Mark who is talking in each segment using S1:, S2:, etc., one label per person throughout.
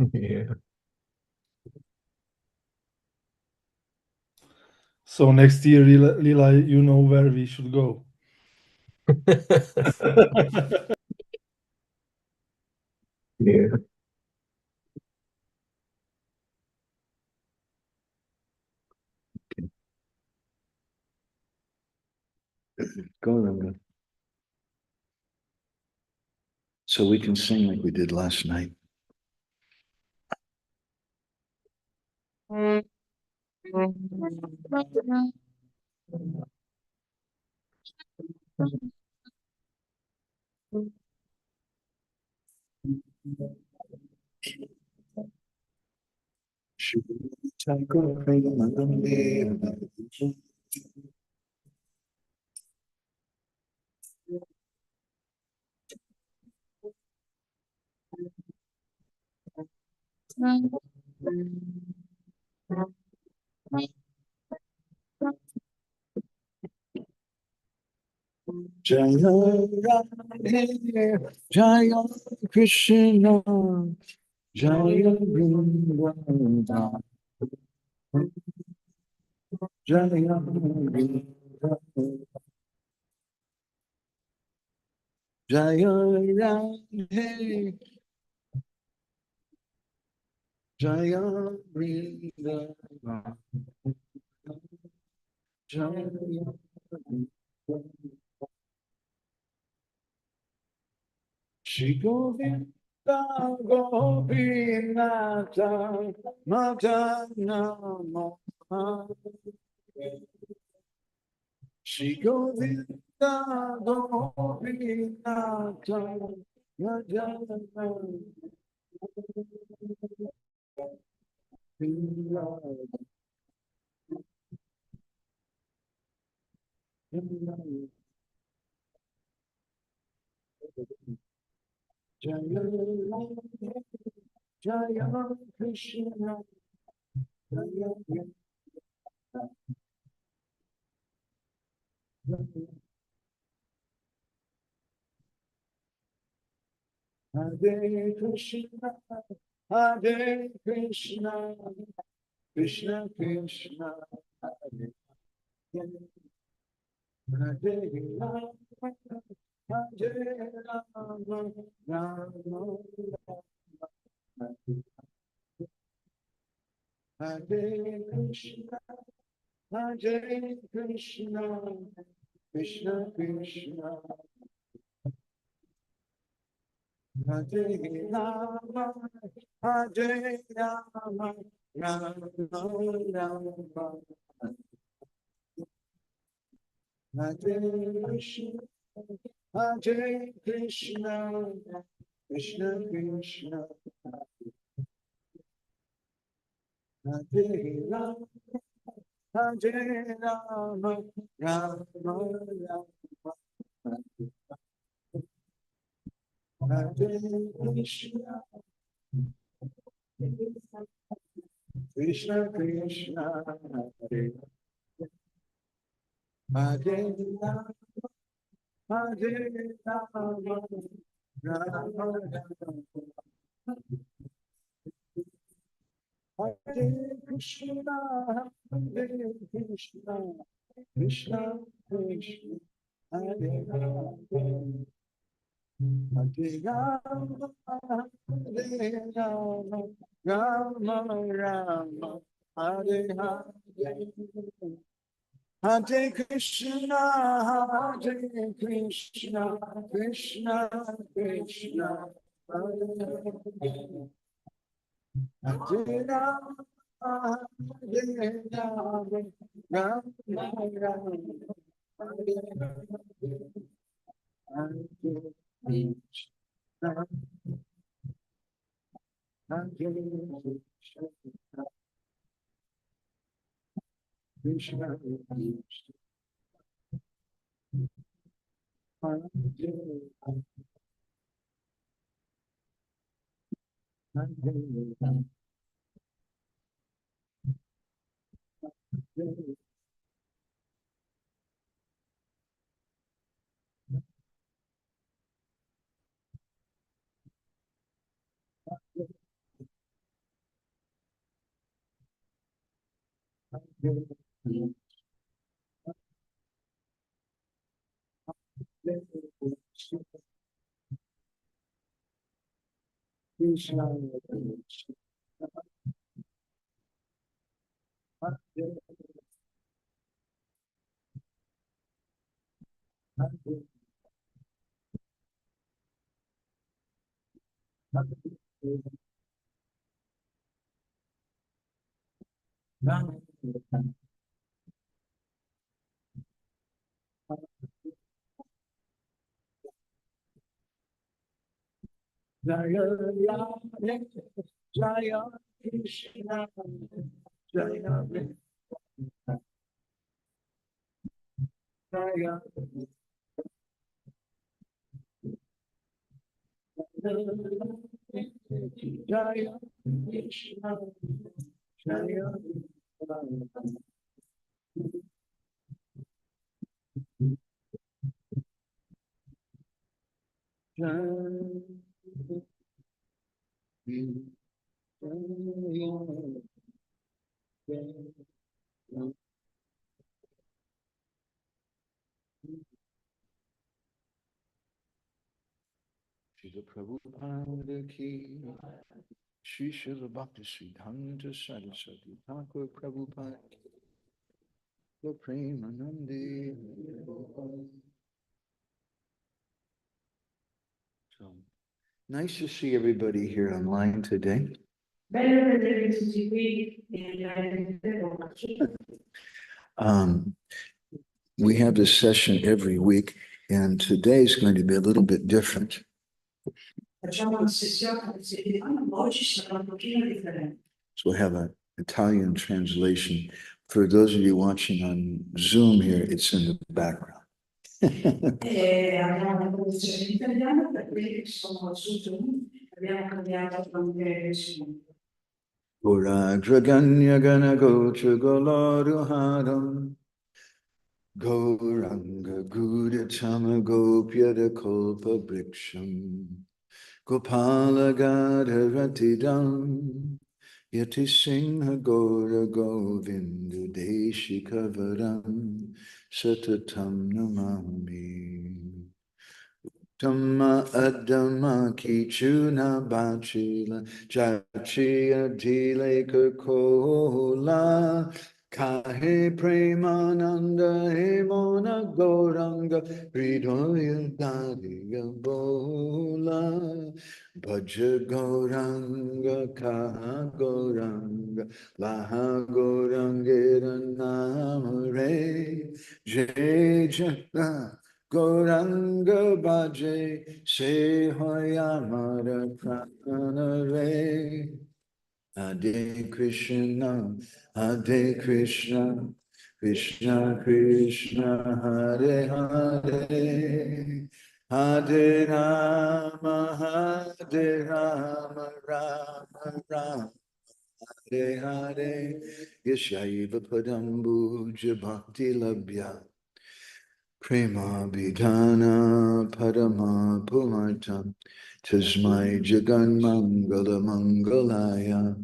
S1: Yeah.
S2: So next year, Lila, you know where we should go.
S1: Yeah.
S3: Go, Ranga. So we can sing like we did last night. Jaya Radhe, Jaya Krishna, Jaya Vrindavan, Jaya Vrindavan, Jaya Radhe, Jaya Vrindavan, Jaya Vrindavan. Shri Govinda Gopinata Madana Mohan. Shri Govinda Gopinata Madana Mohan. Jaya Jaya Krishna Jaya Hare Krishna Hare Krishna Krishna Krishna Hare Hare Hare Rama Hare Rama Rama Hare Krishna Hare Krishna Krishna Krishna Hare Rama Hare Rama Rama Rama Hare Krishna Hare Krishna Krishna Krishna Hare Rama Hare Rama Rama Rama Hare Krishna Krishna Krishna Hare Hare Rama Hare Rama Rama Rama Hare Krishna Hare Krishna Krishna Krishna Hare Hare Hare Rama Hare Rama Rama Rama Hare Hare Hare Krishna Hare Krishna Krishna Krishna Hare Hare Hare Rama Hare Rama Rama Rama Hare Hare Hare Krishna, Hare Krishna, Krishna Krishna, Hare Hare Jaya Radhe, Jaya Krishna, Jaya Radhe, Jaya Jaya Krishna, Jaya Srila Prabhupada ki, Shri Srila Bhakti Siddhanta Saraswati Thakur Prabhupada ki, Lord Premanande. So nice to see everybody here online today. We have this session every week, and today is going to be a little bit different. So we'll have an Italian translation. For those of you watching on Zoom here, it's in the background. Ora Draganya Gana Gocha Golaruharam Gauranga Gudachama Gopyada Kolpa Briksham Gopala Gadharatidam Yati Singha Gora Govinda Deshikavaram Satatam Namami Tama Adama Kichuna Bachila Jachia Dileka Kola Kahe Premananda Hemona Goranga Hridoya Dadiya Bola Bhaja Goranga Kaha Goranga Laha Gorangera Namare Jai Jana Goranga Bhaje Se Hoyamara Pranare Hare Krishna, Hare Krishna, Krishna Krishna, Hare Hare, Hare Rama, Hare Rama, Rama Rama, Hare Hare, Yashaiva Padambuja Bhakti Labhya. Prema-bhakti-candrika Padama Pumartam Tasmai Jagan Mangala Mangalaya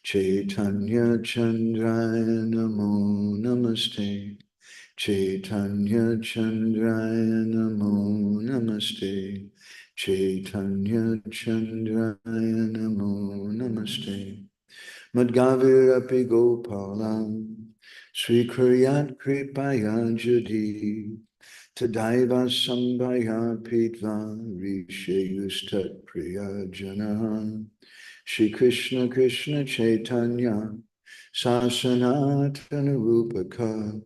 S3: Chaitanya Chandraya Namo Namaste Chaitanya Chandraya Namo Namaste Chaitanya Chandraya Namo Namaste Madhgavirapi Gopalam Sri Kriyat Kripaya Jadi Tadaiva Sambhaya Pitva Rishayustat Priya Jana Shri Krishna Krishna Chaitanya Sasanatana Rupaka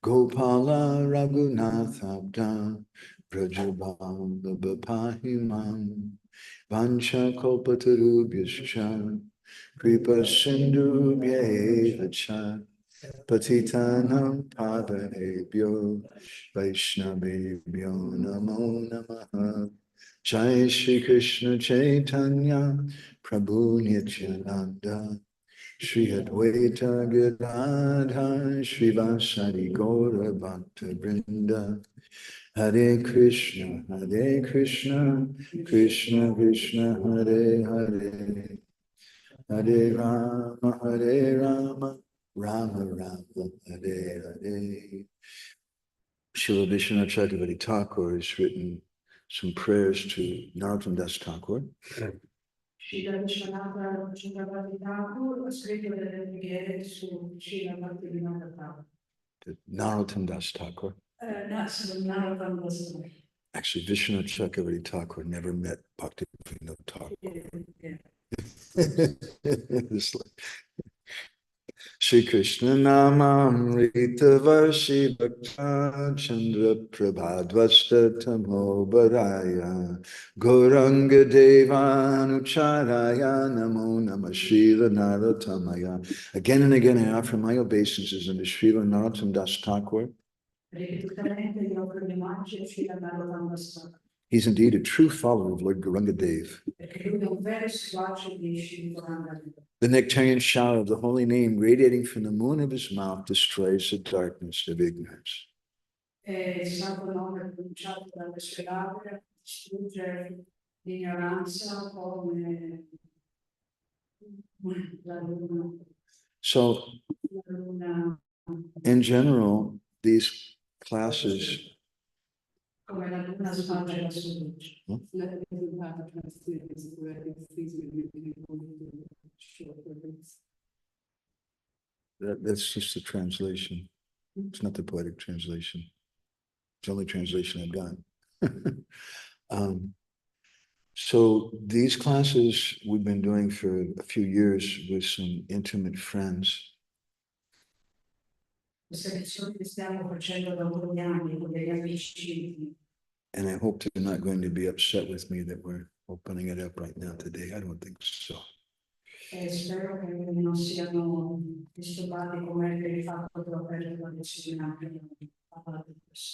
S3: Gopala Raghunathabda Brajabala Bapahimam Vancha Kalpatarubhyascha Kripa Sindhu Bhyevacha Patitanam Pavanebhyo Vaishnavebhyo Namo Namaha Jai Shri Krishna Chaitanya Prabhu Nityananda Shri Advaita Gadadha Shri Vasari Gaura Bhakta Vrinda Hare Krishna Krishna Krishna Hare Hare Hare Rama Rama Rama Hare Hare. Srila Vishwanath Chakravarti Thakur has written some prayers to Narottam Das Thakur.
S4: Srila Vishwanatha Chakravarti Thakur ha scritto delle preghiere su Srila Bhaktivinoda Thakur.
S3: Narottam Das Thakur.
S4: Narottam Das Thakur.
S3: Actually, Vishwanath Chakravarti Thakur never met Bhaktivinoda Thakur. It's like, Shri Krishna Namamrita Varshi Bhakta Chandra Prabhadvasta Tamo Baraya Gauranga Devanucharaya Namo Namah Srila Narottamaya. Again and again I offer my obeisances unto Srila Narottam Das Thakur. He's indeed a true follower of Lord Gauranga Dev. The nectarian shower of the holy name radiating from the moon of his mouth destroys the darkness of ignorance. So, in general, these classes that's just the translation. It's not the poetic translation. It's the only translation I've done. So these classes we've been doing for a few years with some intimate friends. And I hope they're not going to be upset with me that we're opening it up right now today. I don't think so.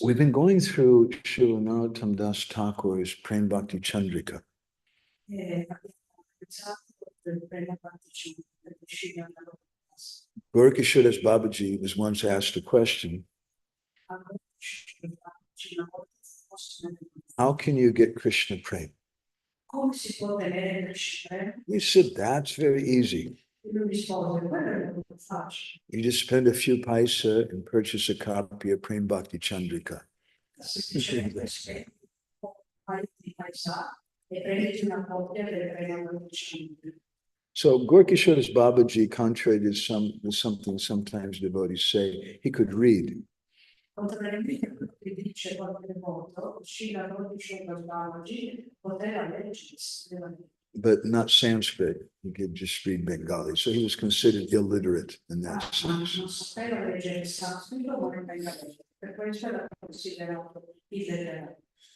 S3: We've been going through Srila Narottam Das Thakur's Prema-bhakti-candrika. Gorkishodas Babaji was once asked a question: how can you get Krishna Prema? He said, that's very easy. You just spend a few paisa and purchase a copy of Prema-bhakti-candrika. So Gorkishodas Babaji, contrary to something sometimes devotees say, he could read. But not Sanskrit. He could just read Bengali. So he was considered illiterate in that sense.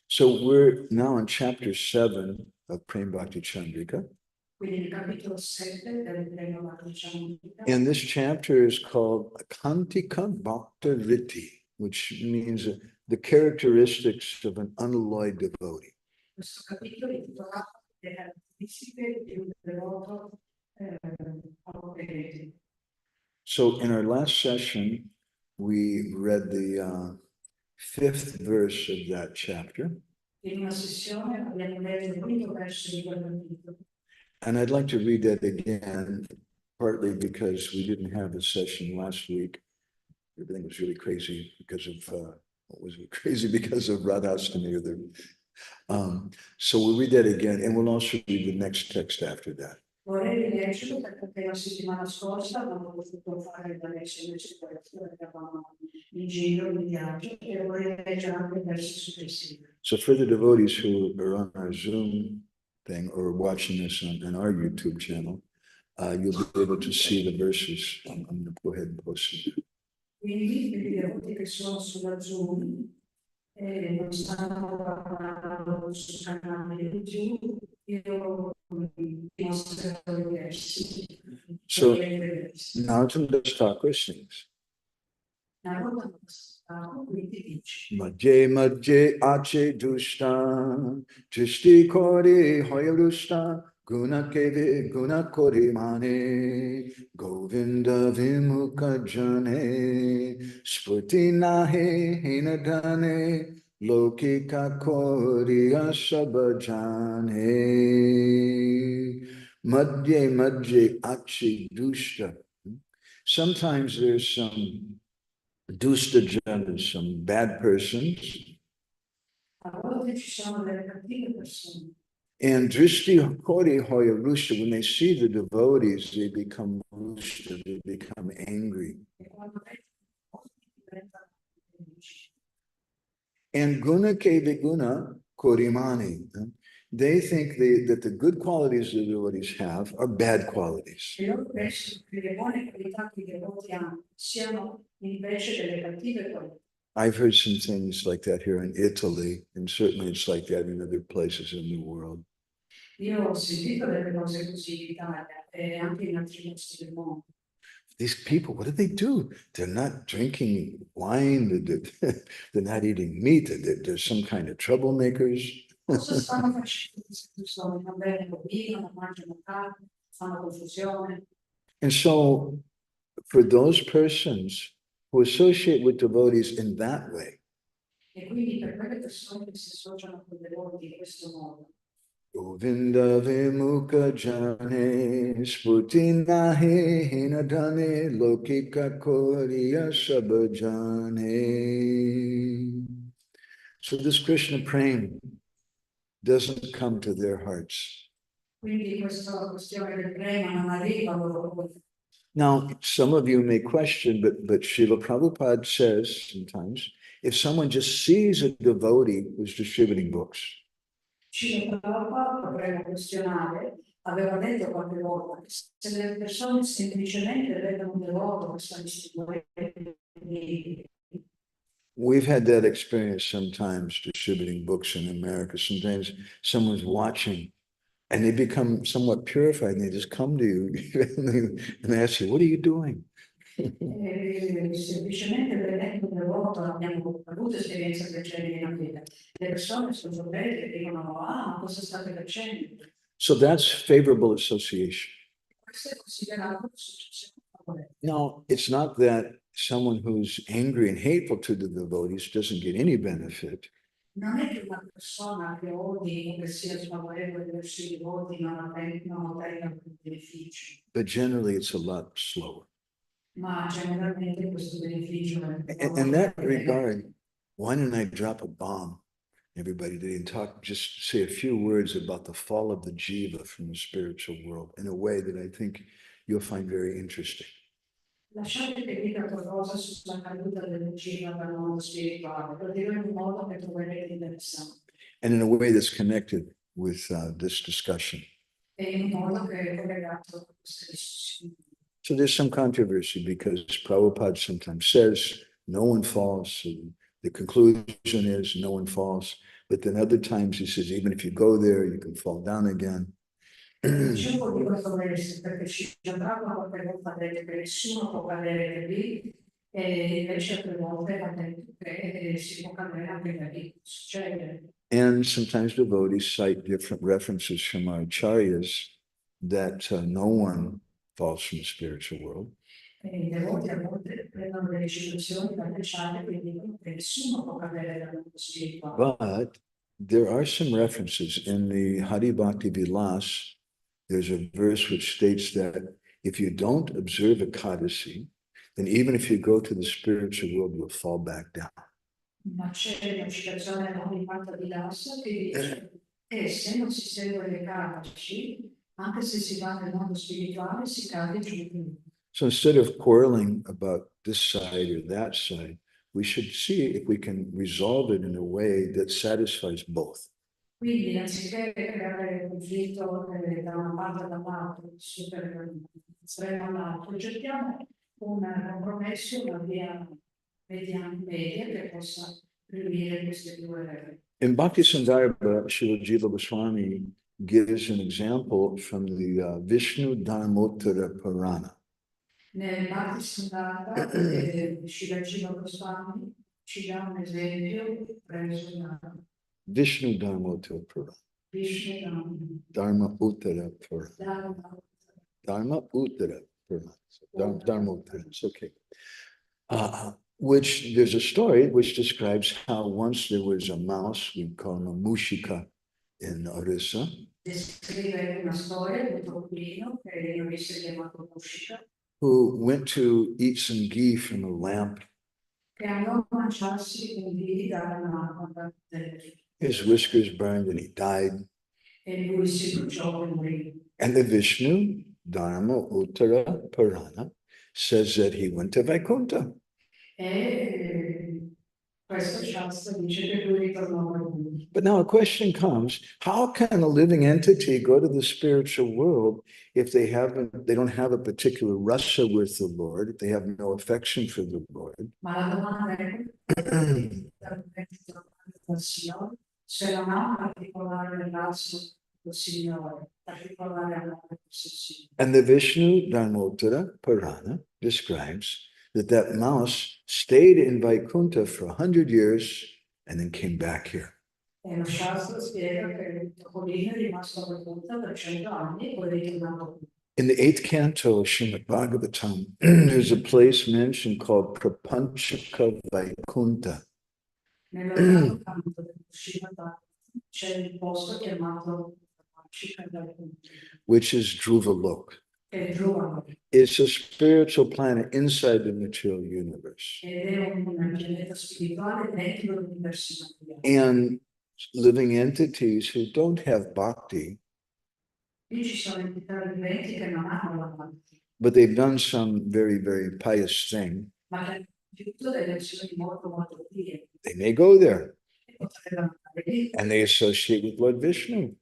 S3: So we're now in chapter 7 of Prema-bhakti-candrika. And this chapter is called Kantika Bhakta Vritti, which means the characteristics of an unalloyed devotee. So in our last session, we read the 5th verse of that chapter. And I'd like to read that again, partly because we didn't have a session last week. Everything was really crazy because of, what was it? Crazy because of Radhastami. So we'll read that again, and we'll also read the next text after that. So for the devotees who are on our Zoom thing or watching this on our YouTube channel, you'll be able to see the verses. I'm going to go ahead and post them. So Narottam Das Thakur sings. Madhye madhye ache dushta, drishti kore hoyarushta, guna keve guna kore mane, govinda vimukha jane, spurti nahe hinadane, lokika koriya sabajane. Madhye madhye ache dushta. sometimes there's some dusta janas, some bad persons.
S4: A volte ci sono delle cattive persone.
S3: And drishti kori hoya rushta, when they see the devotees, they become rushta, they become angry.
S4: E quando vedono diventano nemici.
S3: And guna ke viguna korimani. They think that the good qualities the devotees have are bad qualities.
S4: E loro pensano che le buone qualità che i devoti hanno siano invece delle cattive qualità.
S3: I've heard some things like that here in Italy, and certainly it's like that in other places in the world.
S4: Io ho sentito delle cose così in Italia e anche in altri posti del mondo.
S3: These people, what do? They're not drinking wine, they're not eating meat, they're some kind of troublemakers.
S4: Cosa stanno facendo queste persone? Non bevono vino, non mangiano carne, fanno confusione.
S3: And so, for those persons who associate with devotees in that way,
S4: E quindi per quelle persone che si associano con i devoti in questo modo,
S3: Govinda Vimukha Jane Sputinahe Hinadane Lokika Koriya Sabajane. So this Krishna prema doesn't come to their hearts.
S4: quindi questa questione del prema non arriva a loro cuore.
S3: Now, some of you may question, but Srila Prabhupada says sometimes, if someone just sees a devotee who's distributing books,
S4: Cilo Prabhupada, potremmo questionare, aveva detto qualche volta che se le persone semplicemente vedono un devoto che sta distribuendo libri.
S3: we've had that experience sometimes distributing books in America. Sometimes someone's watching and they become somewhat purified and they just come to you and they ask you, what are you doing?
S4: Semplicemente vedendo un devoto abbiamo avuto esperienze precedenti nella vita. Le persone sono sorprese e dicono, ma cosa state facendo?
S3: So that's favorable association.
S4: Questo è considerato successo favorevole.
S3: Now, it's not that someone who's angry and hateful to the devotees doesn't get any benefit.
S4: Non è che una persona che odi o che sia sfavorevole verso i devoti non ottenga alcun beneficio,
S3: But generally it's a lot slower.
S4: ma generalmente questo beneficio è
S3: In that regard, why don't I drop a bomb, everybody today, and talk, just say a few words about the fall of the jiva from the spiritual world in a way that I think you'll find very interesting.
S4: Lasciate che dica qualcosa sulla caduta dell'uccisa dal mondo spirituale, lo dirò in un modo che troverete interessante
S3: And in a way that's connected with this discussion.
S4: e in un modo che è collegato a questa discussione.
S3: So there's some controversy because Prabhupada sometimes says no one falls. And the conclusion is no one falls. But then other times he says, even if you go there, you can fall down again.
S4: C'è un po' di controversia perché ci andrà qualche volta ha detto che nessuno può cadere lì e invece altre volte ha detto che si può cadere anche da lì. Succede.
S3: And sometimes devotees cite different references from our acharyas that no one falls from the spiritual world.
S4: E i devoti a volte prendono delle citazioni da lasciare che dicono che nessuno può cadere dal mondo spirituale.
S3: But there are some references in the Hari Bhakti Vilas. There's a verse which states that if you don't observe Ekadasi, then even if you go to the spiritual world, you'll fall back down.
S4: Ma c'è una citazione di Marta di Lassa che dice che se non si segue le carci, anche se si va nel mondo spirituale, si cade giù.
S3: So instead of quarreling about this side or that side, we should see if we can resolve it in a way that satisfies both.
S4: Quindi, anziché creare conflitto da una parte o dall'altra, super estremo all'altro, cerchiamo un compromesso, una via media che possa riunire queste due.
S3: In Bhakti Sandarbha, Srila Jiva Goswami gives an example from the Vishnu Dharmottara Purana.
S4: Nel Bhakti Sandarbha, Srila Jiva Goswami ci dà un esempio preso da
S3: Vishnu Dharmottara Purana.
S4: Vishnu
S3: Dharma Uttara Purana.
S4: Dharma.
S3: Dharma Uttara Purana. Dharma Uttara, it's okay. Which there's a story which describes how once there was a mouse, we call him a mushika in Orissa.
S4: Descrive una storia di un topolino che in Orissa è chiamato Mushika.
S3: who went to eat some ghee from a lamp.
S4: che andò a mangiarsi un dì dalla lampada
S3: His whiskers burned and he died.
S4: e lui si bruciò e morì.
S3: And the Vishnu Dharma Uttara Purana says that he went to Vaikuntha.
S4: Questo Shastra dice che lui ritornò a lui.
S3: But now a question comes, how can a living entity go to the spiritual world if they don't have a particular rasa with the Lord, if they have no affection for the Lord?
S4: Ma la domanda è se non ha un particolare relazione col Signore, particolare amore col Signore.
S3: And the Vishnu Dharmottara Purana describes that mouse stayed in Vaikuntha for 100 years and then came back here.
S4: E lo Shastra spiega che il topolino è rimasto a Vaikuntha per 100 anni e poi è ritornato qui.
S3: In the 8th canto of Srimad Bhagavatam, there's a place mentioned called Prapanchaka Vaikuntha.
S4: Nel canto dello Srimad c'è il posto chiamato Prema-bhakti-candrika,
S3: Which is Dhruvalok.
S4: che è Dhruva,
S3: It's a spiritual planet inside the material universe.
S4: ed è un pianeta spirituale dentro l'universo materiale.
S3: And living entities who don't have bhakti,
S4: Qui ci sono entità viventi che non hanno la bhakti,
S3: but they've done some very, very pious thing,
S4: ma che hanno compiuto delle azioni molto molto pie.
S3: they may go there
S4: E potrebbero andare lì,
S3: and they associate with Lord Vishnu.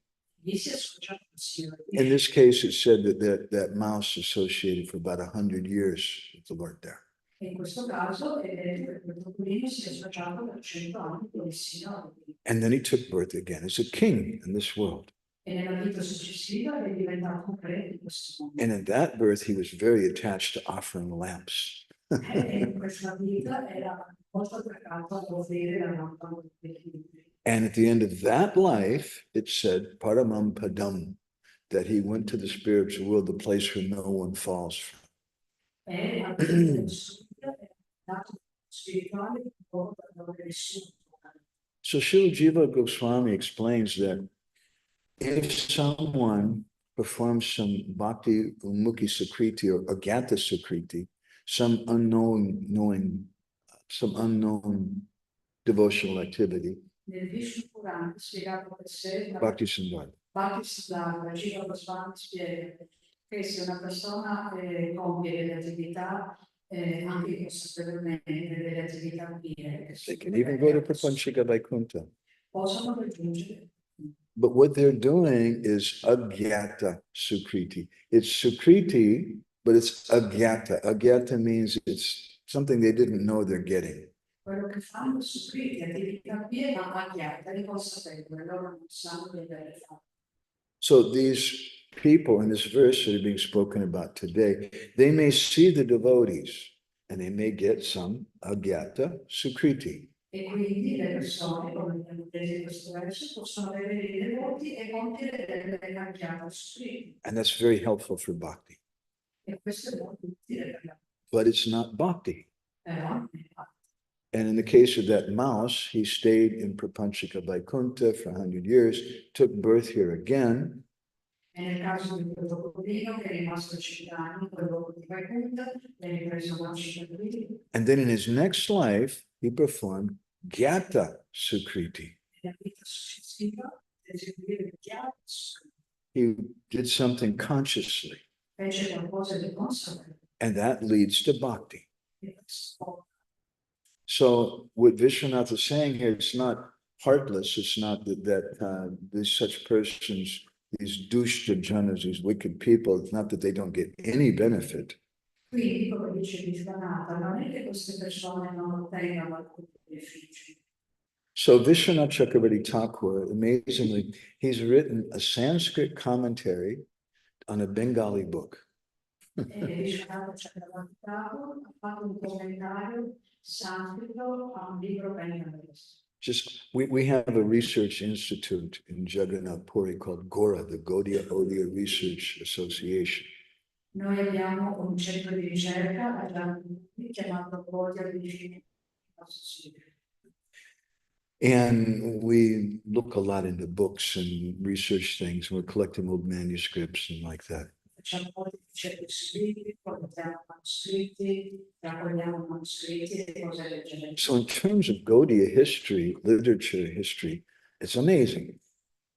S4: lì si associano al Signore.
S3: In this case, it said that mouse associated for about 100 years with the Lord there.
S4: E in questo caso è detto che quel topolino si è associato per 100 anni con il Signore.
S3: And then he took birth again as a king in this world.
S4: E nella vita successiva è diventato un re di questo mondo.
S3: And in that birth, he was very attached to offering lamps.
S4: E in questa vita era molto attaccato a offrire la lampada dell'equilibrio.
S3: And at the end of that life, it said, Paramam Padam, that he went to the spiritual world, the place where no one falls from.
S4: E alla fine della sua vita è nato spirituale che porta a dove nessuno tocca.
S3: So Srila Jiva Goswami explains that if someone performs some bhakti mukhi sakriti or agata sakriti, some unknown devotional activity,
S4: Nel Vishnu Purana spiegato per sé da
S3: bhakti sandhana,
S4: Bhakti-siddhanta, Jiva Goswami spiega che se una persona compie delle attività anche inconsapevolmente delle attività pie,
S3: they can even go to Prapanchika Vaikuntha.
S4: possono raggiungere.
S3: But what they're doing is agyata sukriti. It's sukriti, but it's agyata. Agyata means it's something they didn't know they're getting.
S4: Quello che fanno su qui, attività pie, ma macchiata, inconsapevole, loro non sanno di aver fatto.
S3: So these people in this verse that are being spoken about today, they may see the devotees and they may get some agyata sukriti.
S4: E quindi le persone, come abbiamo preso questo verso, possono avere i devoti e compiere delle macchiate su qui.
S3: And that's very helpful for bhakti.
S4: E questo è molto utile per la
S3: But it's not bhakti.
S4: però
S3: And in the case of that mouse, he stayed in Prapanchika Vaikuntha for 100 years, took birth here again.
S4: e nel caso di quel topolino che è rimasto 5 anni, quello di Vaikuntha, è ripreso da 5 anni,
S3: And then in his next life, he performed Gyata Sukriti.
S4: e la vita successiva eseguire il chiaro,
S3: He did something consciously,
S4: fece qualcosa di consapevole.
S3: and that leads to bhakti.
S4: E questo
S3: So what Vishwanath is saying here, it's not heartless. It's not that these such persons, these dushta janas, these wicked people, it's not that they don't get any benefit.
S4: Quindi, come dice Vishwanatha, non è che queste persone non ottengano alcun beneficio.
S3: So Vishwanath Chakravarti Thakur, amazingly, he's written a Sanskrit commentary on a Bengali book.
S4: E Vishwanatha Chakravarti Thakur ha fatto un commentario sanscrito a un libro bengalese.
S3: We have a research institute in Jagannath Puri called GORA, the Gaudiya Odia Research Association.
S4: Noi abbiamo un centro di ricerca a Gianni chiamato Gaudiya Research Association.
S3: And we look a lot into books and research things. We're collecting old manuscripts and like that.
S4: Facciamo molte ricerche su libri, poi portiamo manoscritti, raccogliamo manoscritti e cose del genere.
S3: So in terms of Gaudiya history, literature history, it's amazing.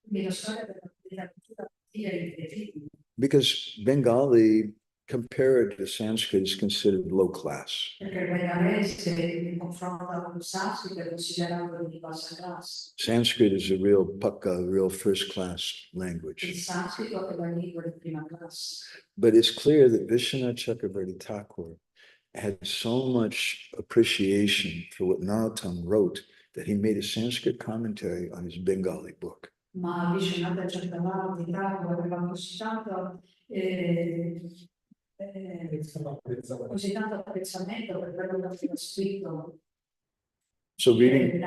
S4: Quindi la storia della letteratura è incredibile.
S3: Because Bengali, compared to Sanskrit, is considered low class.
S4: Perché il bengalese in confronto con il sanscrito è considerato di bassa classe.
S3: Sanskrit is a real pakka, real first class
S4: Il
S3: language.
S4: sanscrito è la lingua di prima classe.
S3: But it's clear that Vishwanath Chakravarti Thakur had so much appreciation for what Narottam wrote that he made a Sanskrit commentary on his Bengali book.
S4: Ma Vishwanath Chakravarti aveva così tanto apprezzamento per quello che aveva scritto
S3: So reading,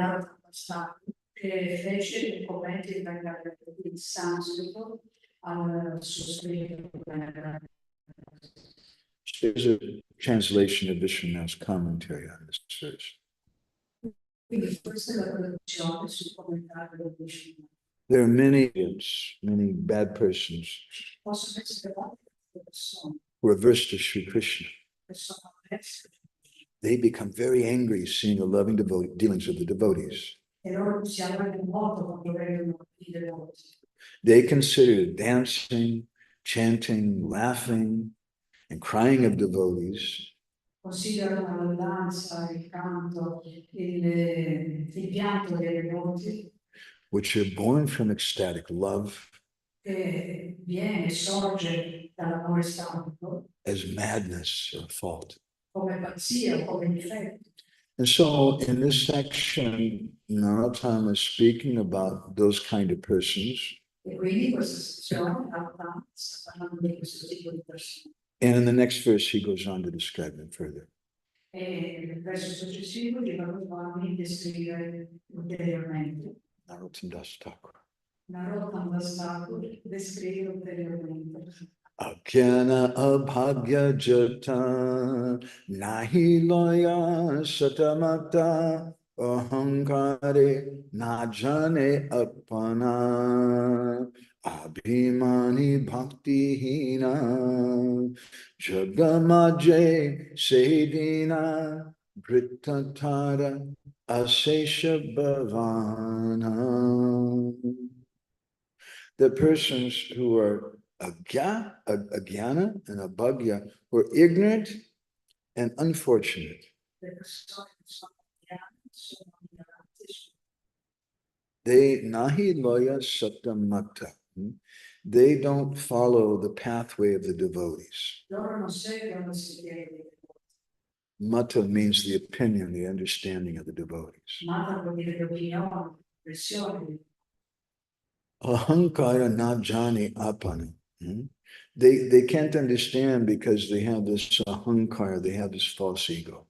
S4: che fece dei commenti in sanscrito al suo scritto.
S3: there's a translation of Vishwanath's commentary on this verse.
S4: Quindi questa è la traduzione sul commentario del Vishwanath.
S3: There are many bad persons
S4: Possono essere tante persone
S3: who are averse to Sri Krishna.
S4: che sono avverse
S3: They become very angry seeing the loving dealings of the devotees.
S4: e loro si arrabbiano molto quando vedono i devoti.
S3: They consider dancing, chanting, laughing, and crying of devotees
S4: Considerano la danza, il canto, il pianto dei devoti
S3: which are born from ecstatic love
S4: che viene, sorge dall'amore santo
S3: as madness or fault.
S4: come pazzia, come difetto.
S3: And so in this section, Narottam is speaking about those kind of persons.
S4: E quindi questa sezione sta parlando di questo tipo di persone.
S3: And in the next verse, he goes on to describe them further.
S4: E nel verso successivo gli Bhagavani descrive ulteriormente.
S3: Narottam Das Thakur.
S4: Narottam Das Thakur descrive ulteriormente.
S3: Akyana abhagya jata nahi loya satamata ahankare najane apana abhimani bhakti hina jagamaje sedina brittatara asesha bhavana. The persons who are agyana and abhagya were ignorant and unfortunate. They nahi loya satamata. They don't follow the pathway of the devotees. Mata means the opinion, the understanding of the devotees. Ahankara na jani apana. They can't understand because they have this ahankara, they have this false ego.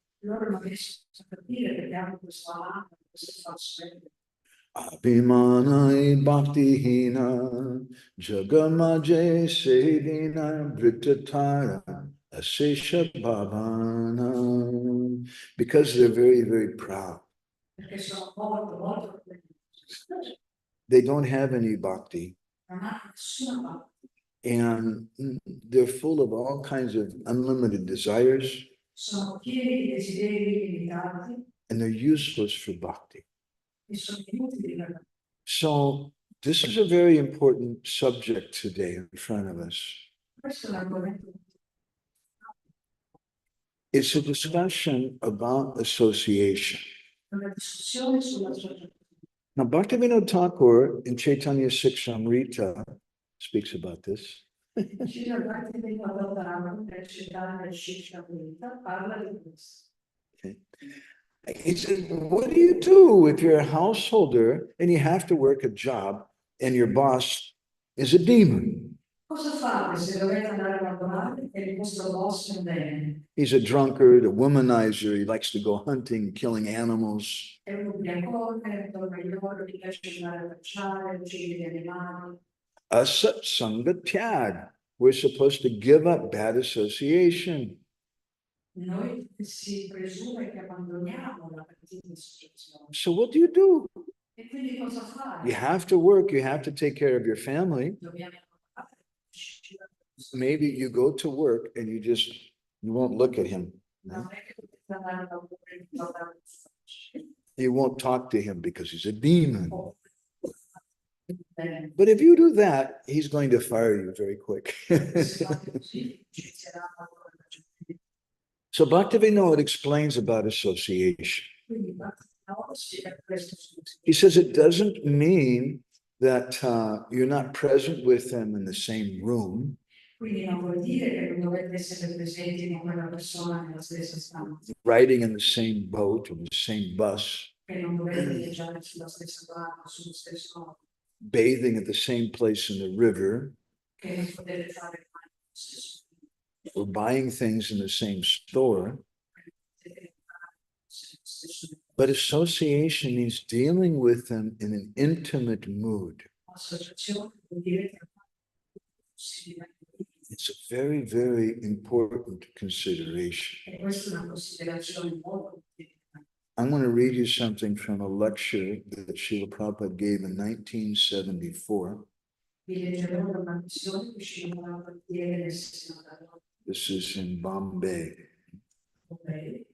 S3: Abhimanai bhakti hina jagamaje sedina brittatara asesha bhavana. Because they're very, very proud. They don't have any bhakti. And they're full of all kinds of unlimited desires. And they're useless for bhakti. So this is a very important subject today in front of us. It's a discussion about association. Now, Bhaktivinoda Thakur in Chaitanya Siksamrita speaks about this. Okay. He said, what do you do if you're a householder and you have to work a job and your boss is a demon? He's a drunkard, a womanizer. He likes to go hunting, killing animals. Asat Sangha Tyag. We're supposed to give up bad association. So what do? You have to work, you have to take care of your family. Maybe you go to work and you just You won't look at him.
S4: Non è che tutti andare da un
S3: You won't talk to him because he's a demon.
S4: po'.
S3: But if you do that, he's going to fire you very quick. So Bhaktivinoda explains about association. He says it doesn't mean that you're not present with them in the same room.
S4: Quindi non vuol dire che non dovete essere presenti con quella persona nella stessa stanza,
S3: Riding in the same boat or the same bus,
S4: che non dovete viaggiare sulla stessa barca, sullo stesso,
S3: bathing at the same place in the river,
S4: che non potete fare mai lo stesso,
S3: or buying things in the same store.
S4: potete fare lo stesso.
S3: But association means dealing with them in an intimate mood.
S4: Associazione vuol dire che
S3: It's a very, very important consideration.
S4: e questa è una considerazione molto importante.
S3: I'm going to read you something from a lecture that Srila Prabhupada gave in 1974.
S4: Vi leggerò una missione che ci vorrà partire nel 69.
S3: This is in Bombay.
S4: Ok?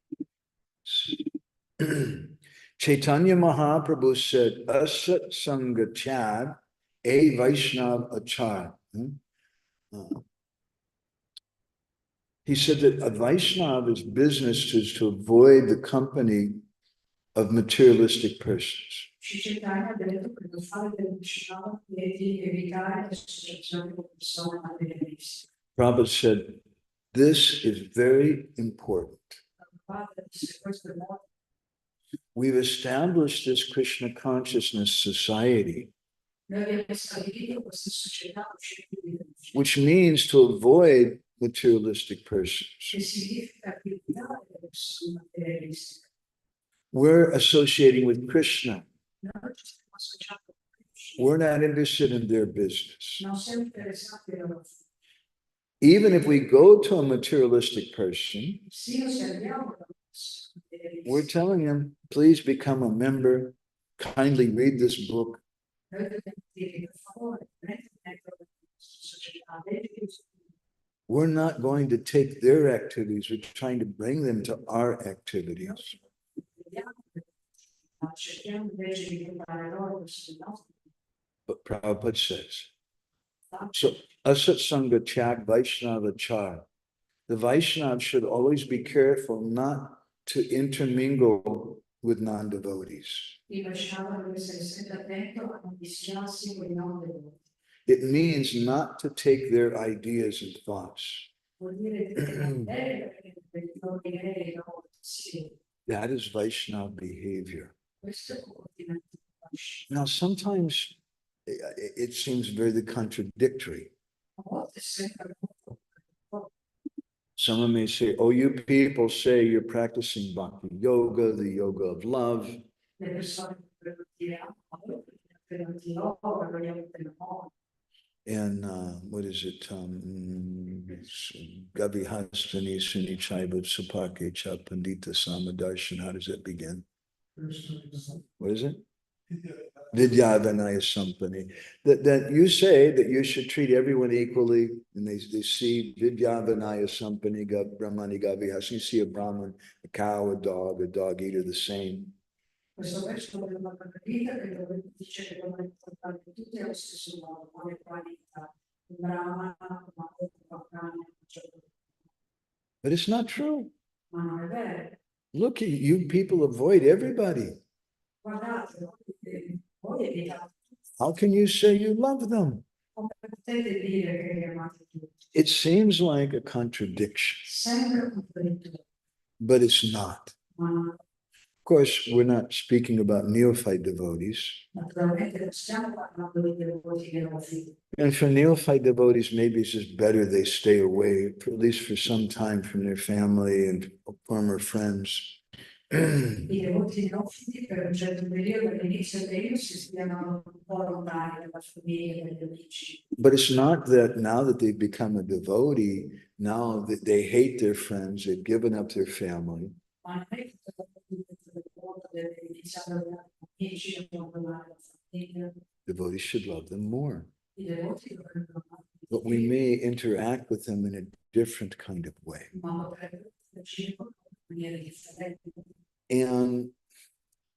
S3: Chaitanya Mahaprabhu said, Asat Sangachad, a Vaishnav Achar. He said that a Vaishnava's business is to avoid the company of materialistic persons.
S4: Chaitanya ha detto che per fare del Vaishnava devi evitare l'associazione con persone materialiste.
S3: Prabhupada said, this is very important.
S4: Prabhupada disse questo è molto.
S3: We've established this Krishna consciousness society,
S4: Noi abbiamo stabilito questa società civile,
S3: which means to avoid materialistic persons.
S4: che significa evitare le persone materialiste.
S3: We're associating with Krishna.
S4: Noi ci stiamo associando con Krishna.
S3: We're not interested in their business.
S4: Non siamo interessati alla loro.
S3: Even if we go to a materialistic person,
S4: Sì, se andiamo da persone materialiste.
S3: we're telling them, please become a member, kindly read this book.
S4: Noi dobbiamo dire per favore, prendete la società, leggete questo libro.
S3: We're not going to take their activities, we're trying to bring them to our activities.
S4: Cerchiamo invece di portare loro verso il nostro.
S3: But Prabhupada says, so Asat Sangha Chak Vaishnava Char. The Vaishnava should always be careful not to intermingle with non-devotees.
S4: Il Vaishnava deve essere sempre attento a non mischiarsi con i non devoti.
S3: It means not to take their ideas and thoughts.
S4: Vuol dire che non deve non vedere i loro pensieri.
S3: That is Vaishnava behavior.
S4: Questo è comportamento di Vaishnava.
S3: Now, sometimes it seems very contradictory.
S4: A volte sembra molto.
S3: Someone may say, oh, you people say you're practicing bhakti yoga, the yoga of love.
S4: Le persone potrebbero dire, ma voi potete dire, oh, vogliamo per amore.
S3: And what is it? Gavi Hastani Suni Chaiba Supake Cha Pandita Samadarshan. How does that begin? What is it? Vidyavanaya Sampani. That you say that you should treat everyone equally, and they see Vidyavanaya Sampani, Brahmani Gavi Hastani. You see a Brahman, a cow, a dog eater, the same.
S4: Questo verso della Bhagavad-gita che dove dice che dobbiamo trattare tutti allo stesso modo, come qualità, un brahmana, una cane,
S3: But it's not true.
S4: ma non è vero.
S3: Look, you people avoid everybody.
S4: Guardate, voi evitate tutti.
S3: How can you say you love them?
S4: Come potete dire che li amate tutti?
S3: It seems like a contradiction,
S4: Sempre contraddittorio,
S3: but it's not.
S4: ma
S3: Of course, we're not speaking about neophyte devotees.
S4: naturalmente non stiamo parlando dei devoti neofiti.
S3: And for neophyte devotees, maybe it's just better they stay away, at least for some time, from their family and former friends.
S4: I devoti neofiti per un certo periodo, all'inizio periodo, si stiano un po' lontani dalla famiglia, dagli amici.
S3: But it's not that now that they've become a devotee, now that they hate their friends, they've given up their family.
S4: Ma non è che deve iniziare ad avere amici e abbandonare la famiglia.
S3: Devotees should love them more.
S4: I devoti dovrebbero amare.
S3: But we may interact with them in a different kind of way.
S4: ma potrebbe agire in maniera differente.
S3: And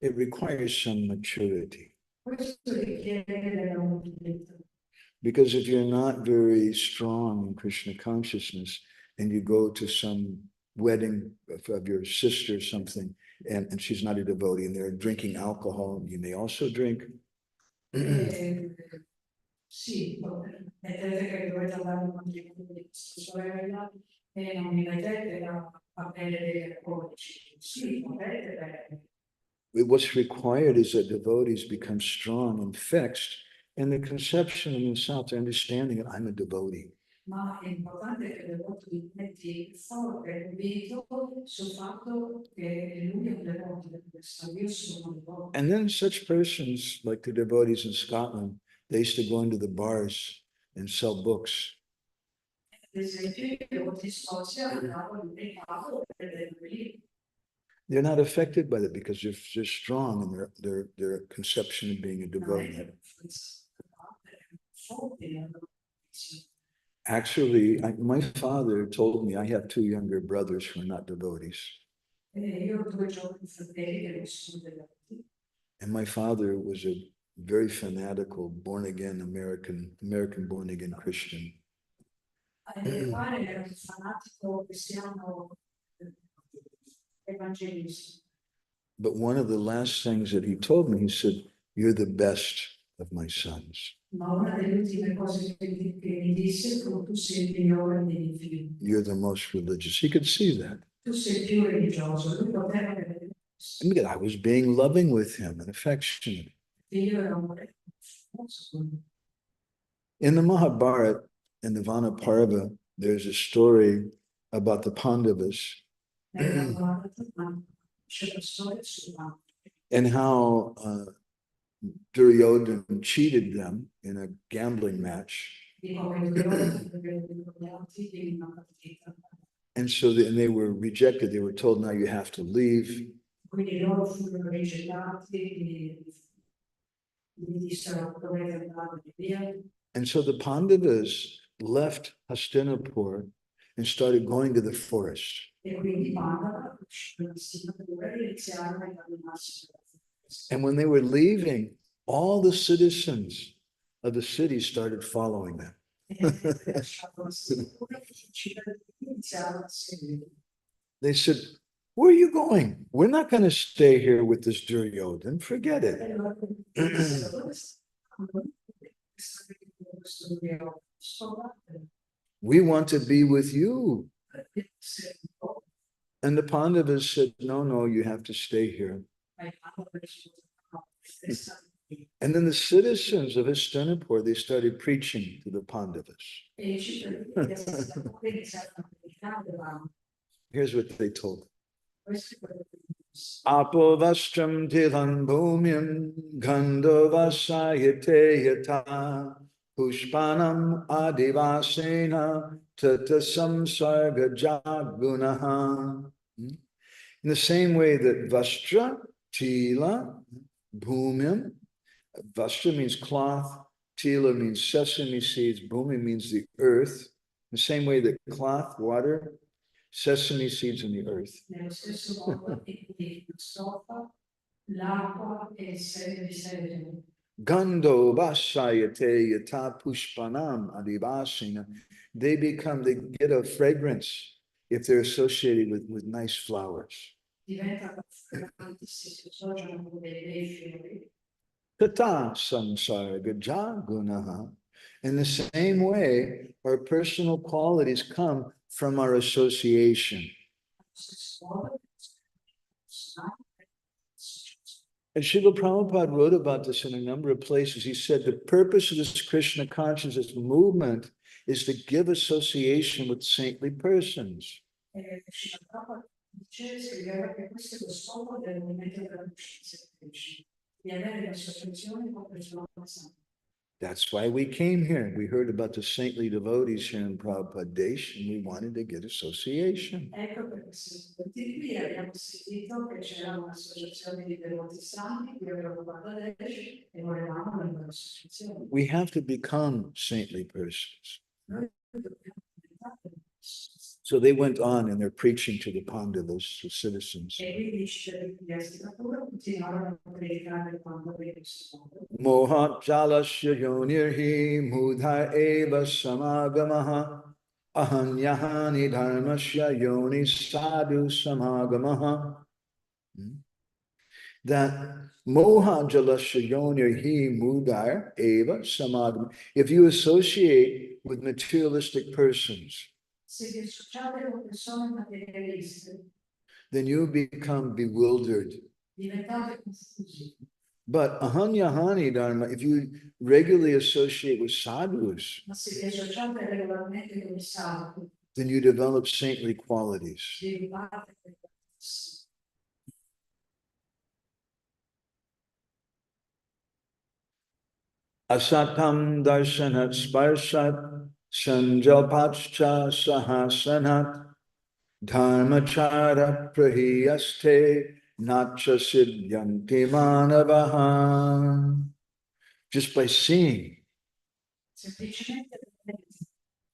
S3: it requires some maturity.
S4: Questo richiede della maturità.
S3: Because if you're not very strong in Krishna consciousness and you go to some wedding of your sister or something, and she's not a devotee and they're drinking alcohol, you may also drink.
S4: Sì, mettete che dovete andare in matrimonio di questa sorella e non mi mettete a bere degli alcolici. Sì, potete bere.
S3: What's required is that devotees become strong and fixed in the conception and in South, the understanding that I'm a devotee.
S4: Ma è importante che il devoto metti forte convinto sul fatto che lui è un devoto di questo, io sono un devoto.
S3: And then such persons, like the devotees in Scotland, they used to go into the bars and sell books.
S4: Ad esempio, i devoti scozi andavano in mercato e prendevano libri.
S3: They're not affected by that because they're strong in their conception of being a devotee. Actually, my father told me I have two younger brothers who are not devotees. And my father was a very fanatical, born-again American born-again Christian. But one of the last things that he told me, he said, "You're the best of my sons. You're the most religious." He could see that. And again, I was being loving with him and affectionate. In the Mahabharata, in the Vana Parva, there's a story about the Pandavas and how Duryodhana cheated them in a gambling match. And so they were rejected. They were told, "Now you have to leave." And so the Pandavas left Hastinapur and started going to the forest. And when they were leaving, all the citizens of the city started following them. They said, "Where are you going? We're not going to stay here with this Duryodhana. Forget it." "We want to be with you." And the Pandavas said, no, you have to stay here. And then the citizens of Hastinapur, they started preaching to the Pandavas. Here's what they told them. "Apovastram tilan bhumim gandhavasayate yata pushpanam adivasena tata samsarga jagunaha." In the same way that vastra, tila, bhumim, vastra means cloth, tila means sesame seeds, bhumi means the earth. The same way that cloth, water, sesame seeds in the earth. Gando vasayate yata pushpanam adivasena. They get a fragrance if they're associated with nice flowers. Tata samsarga jagunaha. In the same way, our personal qualities come from our association. And Srila Prabhupada wrote about this in a number of places. He said the purpose of this Krishna consciousness movement is to give association with saintly persons. That's why we came here. We heard about the saintly devotees here in Prabhupada Desh, and we wanted to get association. We have to become saintly persons. So they went on and they're preaching to the Pandavas, the citizens.
S4: E quindi i cittadini di Astiapura continuarono a predicare quando questo mondo.
S3: Mohat jalasya yonirhi mudha eva samagamaha ahanyahani dharmasya yoni sadhu samagamaha. That moha jalasya yonirhi mudar eva samagamaha. If you associate with materialistic persons,
S4: Se vi associate con persone materialiste,
S3: then you become bewildered.
S4: diventate confusi.
S3: But ahanyahani dharma, if you regularly associate with sadhus,
S4: Ma se vi associate regolarmente con i santi,
S3: then you develop saintly qualities.
S4: sviluppate quelle qualità.
S3: Asatam darshanat sparshat sanjalpachcha sahasanat dharmachara prahiyaste nacha siddhyanti manavaha. Just by seeing,
S4: Semplicemente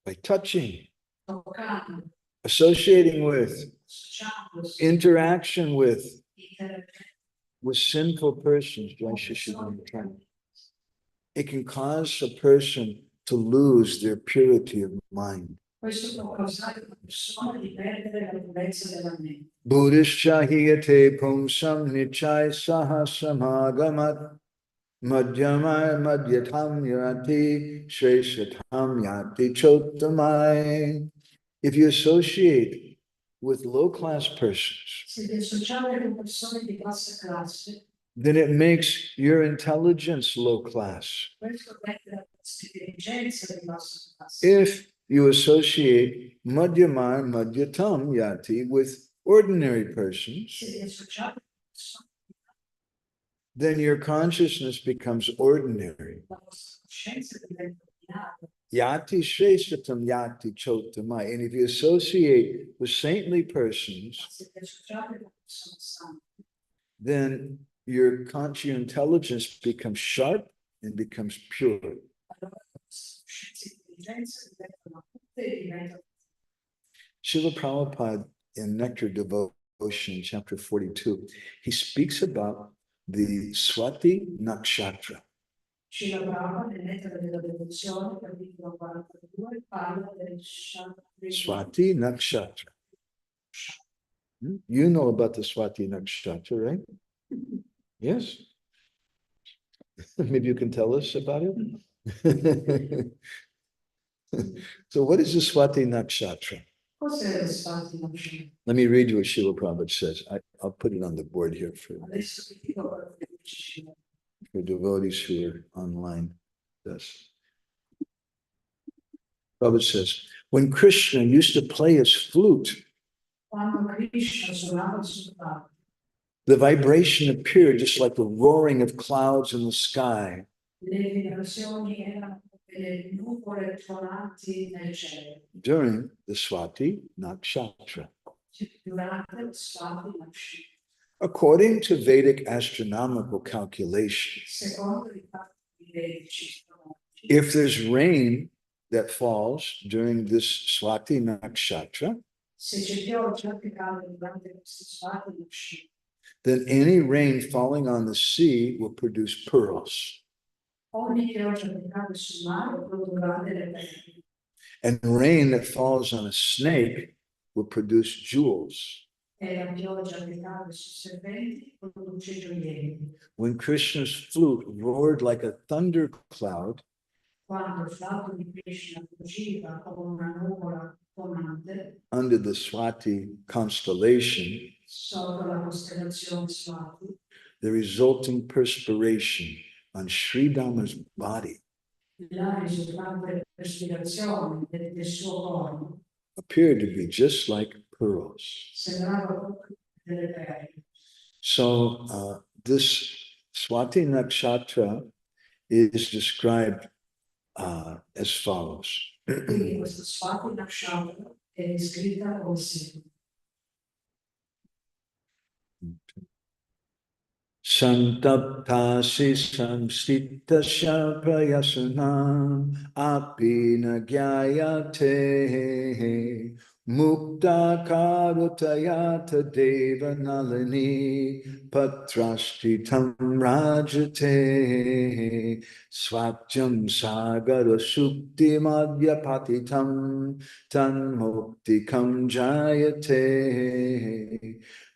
S3: by touching,
S4: toccando,
S3: associating with,
S4: associandosi,
S3: interaction with
S4: interagendo
S3: sinful persons,
S4: con persone
S3: it can cause a person to lose their purity of mind.
S4: questo può causare alla persona di perdere la purezza della mente.
S3: Buddhishchahiyate pumsam nichai saha samagamat madhyamai madhyatam yati shreshatam yati chottamai. If you associate with low-class persons,
S4: Se vi associate con persone di bassa classe,
S3: then it makes your intelligence low-class.
S4: questo rende la vostra intelligenza di bassa classe.
S3: If you associate madhyamai madhyatam yati with ordinary persons,
S4: Se vi associate con persone,
S3: then your consciousness becomes ordinary.
S4: la vostra coscienza diventa ordinaria.
S3: Yati shreshatam yati chotamai. And if you associate with saintly persons,
S4: Se vi associate con persone sante,
S3: then your intelligence becomes sharp and becomes pure.
S4: allora la vostra coscienza e intelligenza diventano acute e diventano.
S3: Srila Prabhupada in Nectar Devotion, chapter 42, he speaks about the Swati Nakshatra.
S4: Ci lavorava nell'etere della devozione, capitolo 42, parla del
S3: Swati Nakshatra. You know about the Swati Nakshatra, right? Yes. Maybe you can tell us about it. So what is the Swati Nakshatra?
S4: Cos'è il Swati Nakshatra?
S3: Let me read you what Srila Prabhupada says. I'll put it on the board here for
S4: Adesso vi dico quello che dice.
S3: devotees who are online. Yes. Prabhupada says, when Krishna used to play his flute,
S4: Quando Krishna suonava il suo flauto,
S3: the vibration appeared just like the roaring of clouds in the sky.
S4: le vibrazioni erano delle nuvole tuonanti nel cielo,
S3: During the Swati Nakshatra.
S4: durante il Swati Nakshatra.
S3: According to Vedic astronomical calculations,
S4: Secondo i fatti vedici,
S3: if there's rain that falls during this Swati Nakshatra,
S4: se c'è pioggia che cade durante questo Swati Nakshatra,
S3: then any rain falling on the sea will produce pearls.
S4: ogni pioggia che cade sul mare produrrà delle perle,
S3: And rain that falls on a snake will produce jewels.
S4: e la pioggia che cade sui serpenti produce gioielli.
S3: When Krishna's flute roared like a thundercloud,
S4: Quando il flauto di Krishna fuggeva come una nuvola tonante
S3: under the Swati constellation,
S4: sotto la costellazione Swati,
S3: the resulting perspiration on Sri Dhamma's body
S4: la risultante respirazione del suo corpo
S3: appeared to be just like pearls.
S4: sembrava proprio delle perle.
S3: So this Swati Nakshatra is described as follows.
S4: Quindi questa Swati Nakshatra è descritta come segue.
S3: Santaptasi samstitasya prayasanam api nagyayate Mukta karutayata deva nalini patrashtitam rajate swacham sagara sukti madhya patitam tan muktikam jayate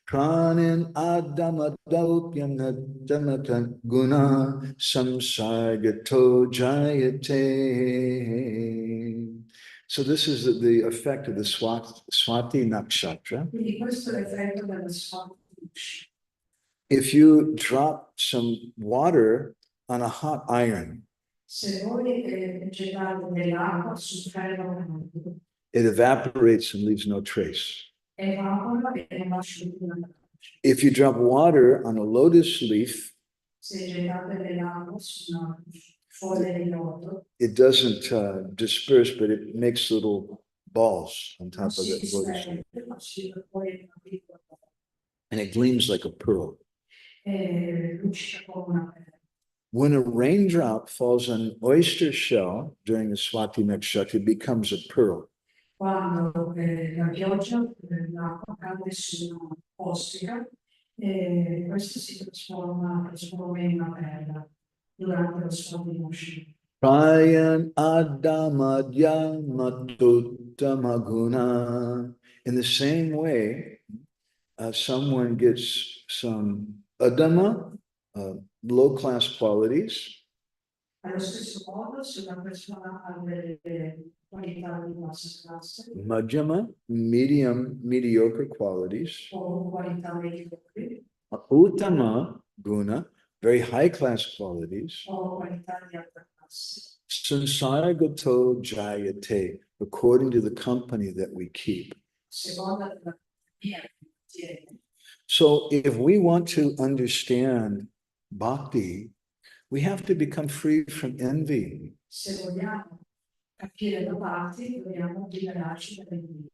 S3: pranin adamadopyam nadamatan guna samsargato jayate. So this is the effect of the Swati Nakshatra.
S4: Quindi questo è l'effetto della Swati.
S3: If you drop some water on a hot iron,
S4: Se voi gettate dell'acqua sul ferro caldo,
S3: it evaporates and leaves no trace.
S4: evapora e non lascia più una traccia.
S3: If you drop water on a lotus leaf,
S4: Se gettate dell'acqua su una foglia di loto,
S3: it doesn't disperse, but it makes little balls on
S4: non
S3: top of
S4: si
S3: the lotus leaf.
S4: disperde, ma si poi una piccola
S3: And it gleams like a pearl.
S4: luccica come una perla.
S3: When a raindrop falls on an oyster shell during the Swati Nakshatra, it becomes a pearl.
S4: Quando la pioggia, l'acqua cade su una ostrica, questo si trasforma in una perla durante lo Swati Nakshatra.
S3: Prayan adamadya matuttamaguna. In the same way, someone gets some adama, low-class qualities,
S4: Allo stesso modo, se una persona ha delle qualità di bassa classe
S3: madhyama, mediocre qualities,
S4: o qualità mediocri
S3: uttama, guna, very high-class qualities,
S4: o qualità di alta classe,
S3: sansargato jayate, according to the company that we keep.
S4: seconda della compagnia che tiene.
S3: So if we want to understand bhakti, we have to become free from envy.
S4: Se vogliamo capire la parte, dobbiamo liberarci dall'invidia.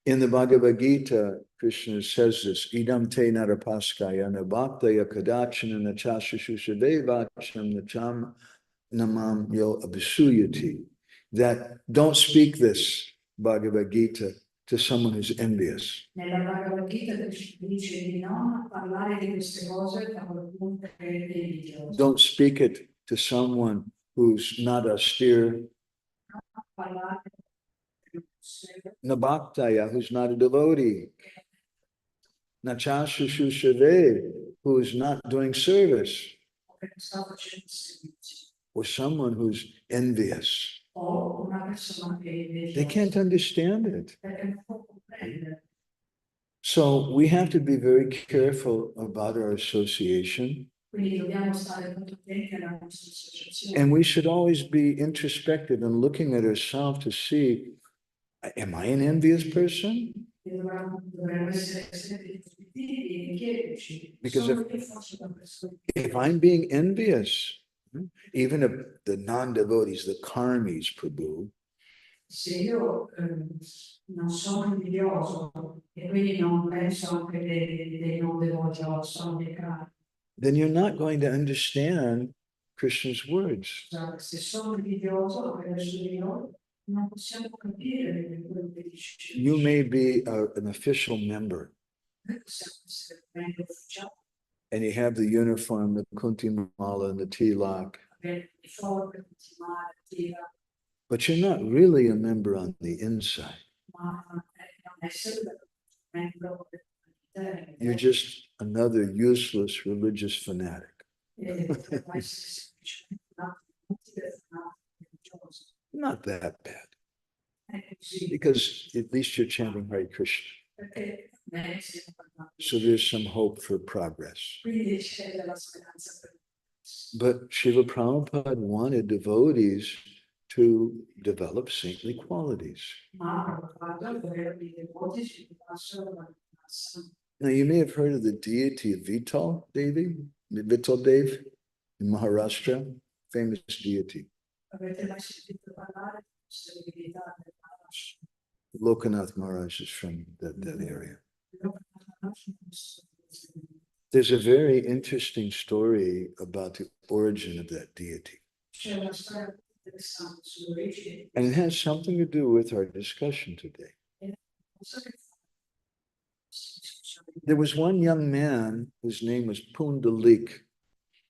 S3: In the Bhagavad Gita, Krishna says this, idam te narapaskaya nabhaktaya kadachana nachashushushadevacham nacham namam yo abhisuyati. That don't speak this Bhagavad Gita to someone who's envious.
S4: Nella Bhagavad Gita dice di non parlare di queste cose a qualcuno che è invidioso.
S3: Don't speak it to someone who's not austere,
S4: Parlare
S3: nabhaktaya, who's not a devotee, nachashushushave, who's not doing service,
S4: che non sta facendo servizio
S3: or someone who's envious.
S4: o una persona che è
S3: They can't
S4: invidiosa
S3: understand it.
S4: perché non può comprendere.
S3: So we have to be very careful about our association,
S4: Quindi dobbiamo stare molto attenti alla nostra associazione.
S3: and we should always be introspective and looking at ourselves to see, am I an envious person?
S4: E dovremmo essere sempre positivi e chiederci,
S3: Because
S4: sono io forse una persona
S3: If I'm being envious, even if the non-devotees, the karmis, Prabhu,
S4: se io non sono invidioso e quindi non penso anche dei non devoti o sono dei cari,
S3: then you're not going to understand Krishna's words.
S4: se sono invidioso verso di loro, non possiamo capire quello che dice.
S3: You may be an official member
S4: Noi possiamo essere membri ufficiali,
S3: and you have the uniform, the kunti mala and the tilak,
S4: avere le forme, continuare, tira,
S3: but you're not really a member on the inside.
S4: ma non essere membro dell'interno.
S3: You're just another useless religious fanatic.
S4: Può essere semplicemente un atto inutile, un atto religioso.
S3: Not that bad,
S4: È così,
S3: because at least you're chanting Hare Krishna.
S4: perché ne stiamo parlando.
S3: So there's some hope for progress.
S4: Quindi c'è della speranza per
S3: But Srila Prabhupada wanted devotees to develop saintly qualities.
S4: ma guarda, per i devoti ci passano la passa.
S3: Now, you may have heard of the deity of Vital Devi, Vital Dev in Maharashtra, famous deity.
S4: Avete mai sentito parlare di questa divinità del Maharashtra?
S3: Lokanath Maharaj is from that area.
S4: Non conosco questo.
S3: There's a very interesting story about the origin of that deity.
S4: C'è una storia interessante sull'origine
S3: And it has something to do with our discussion today.
S4: cosa che fa?
S3: There was one young man whose name was Pundalik,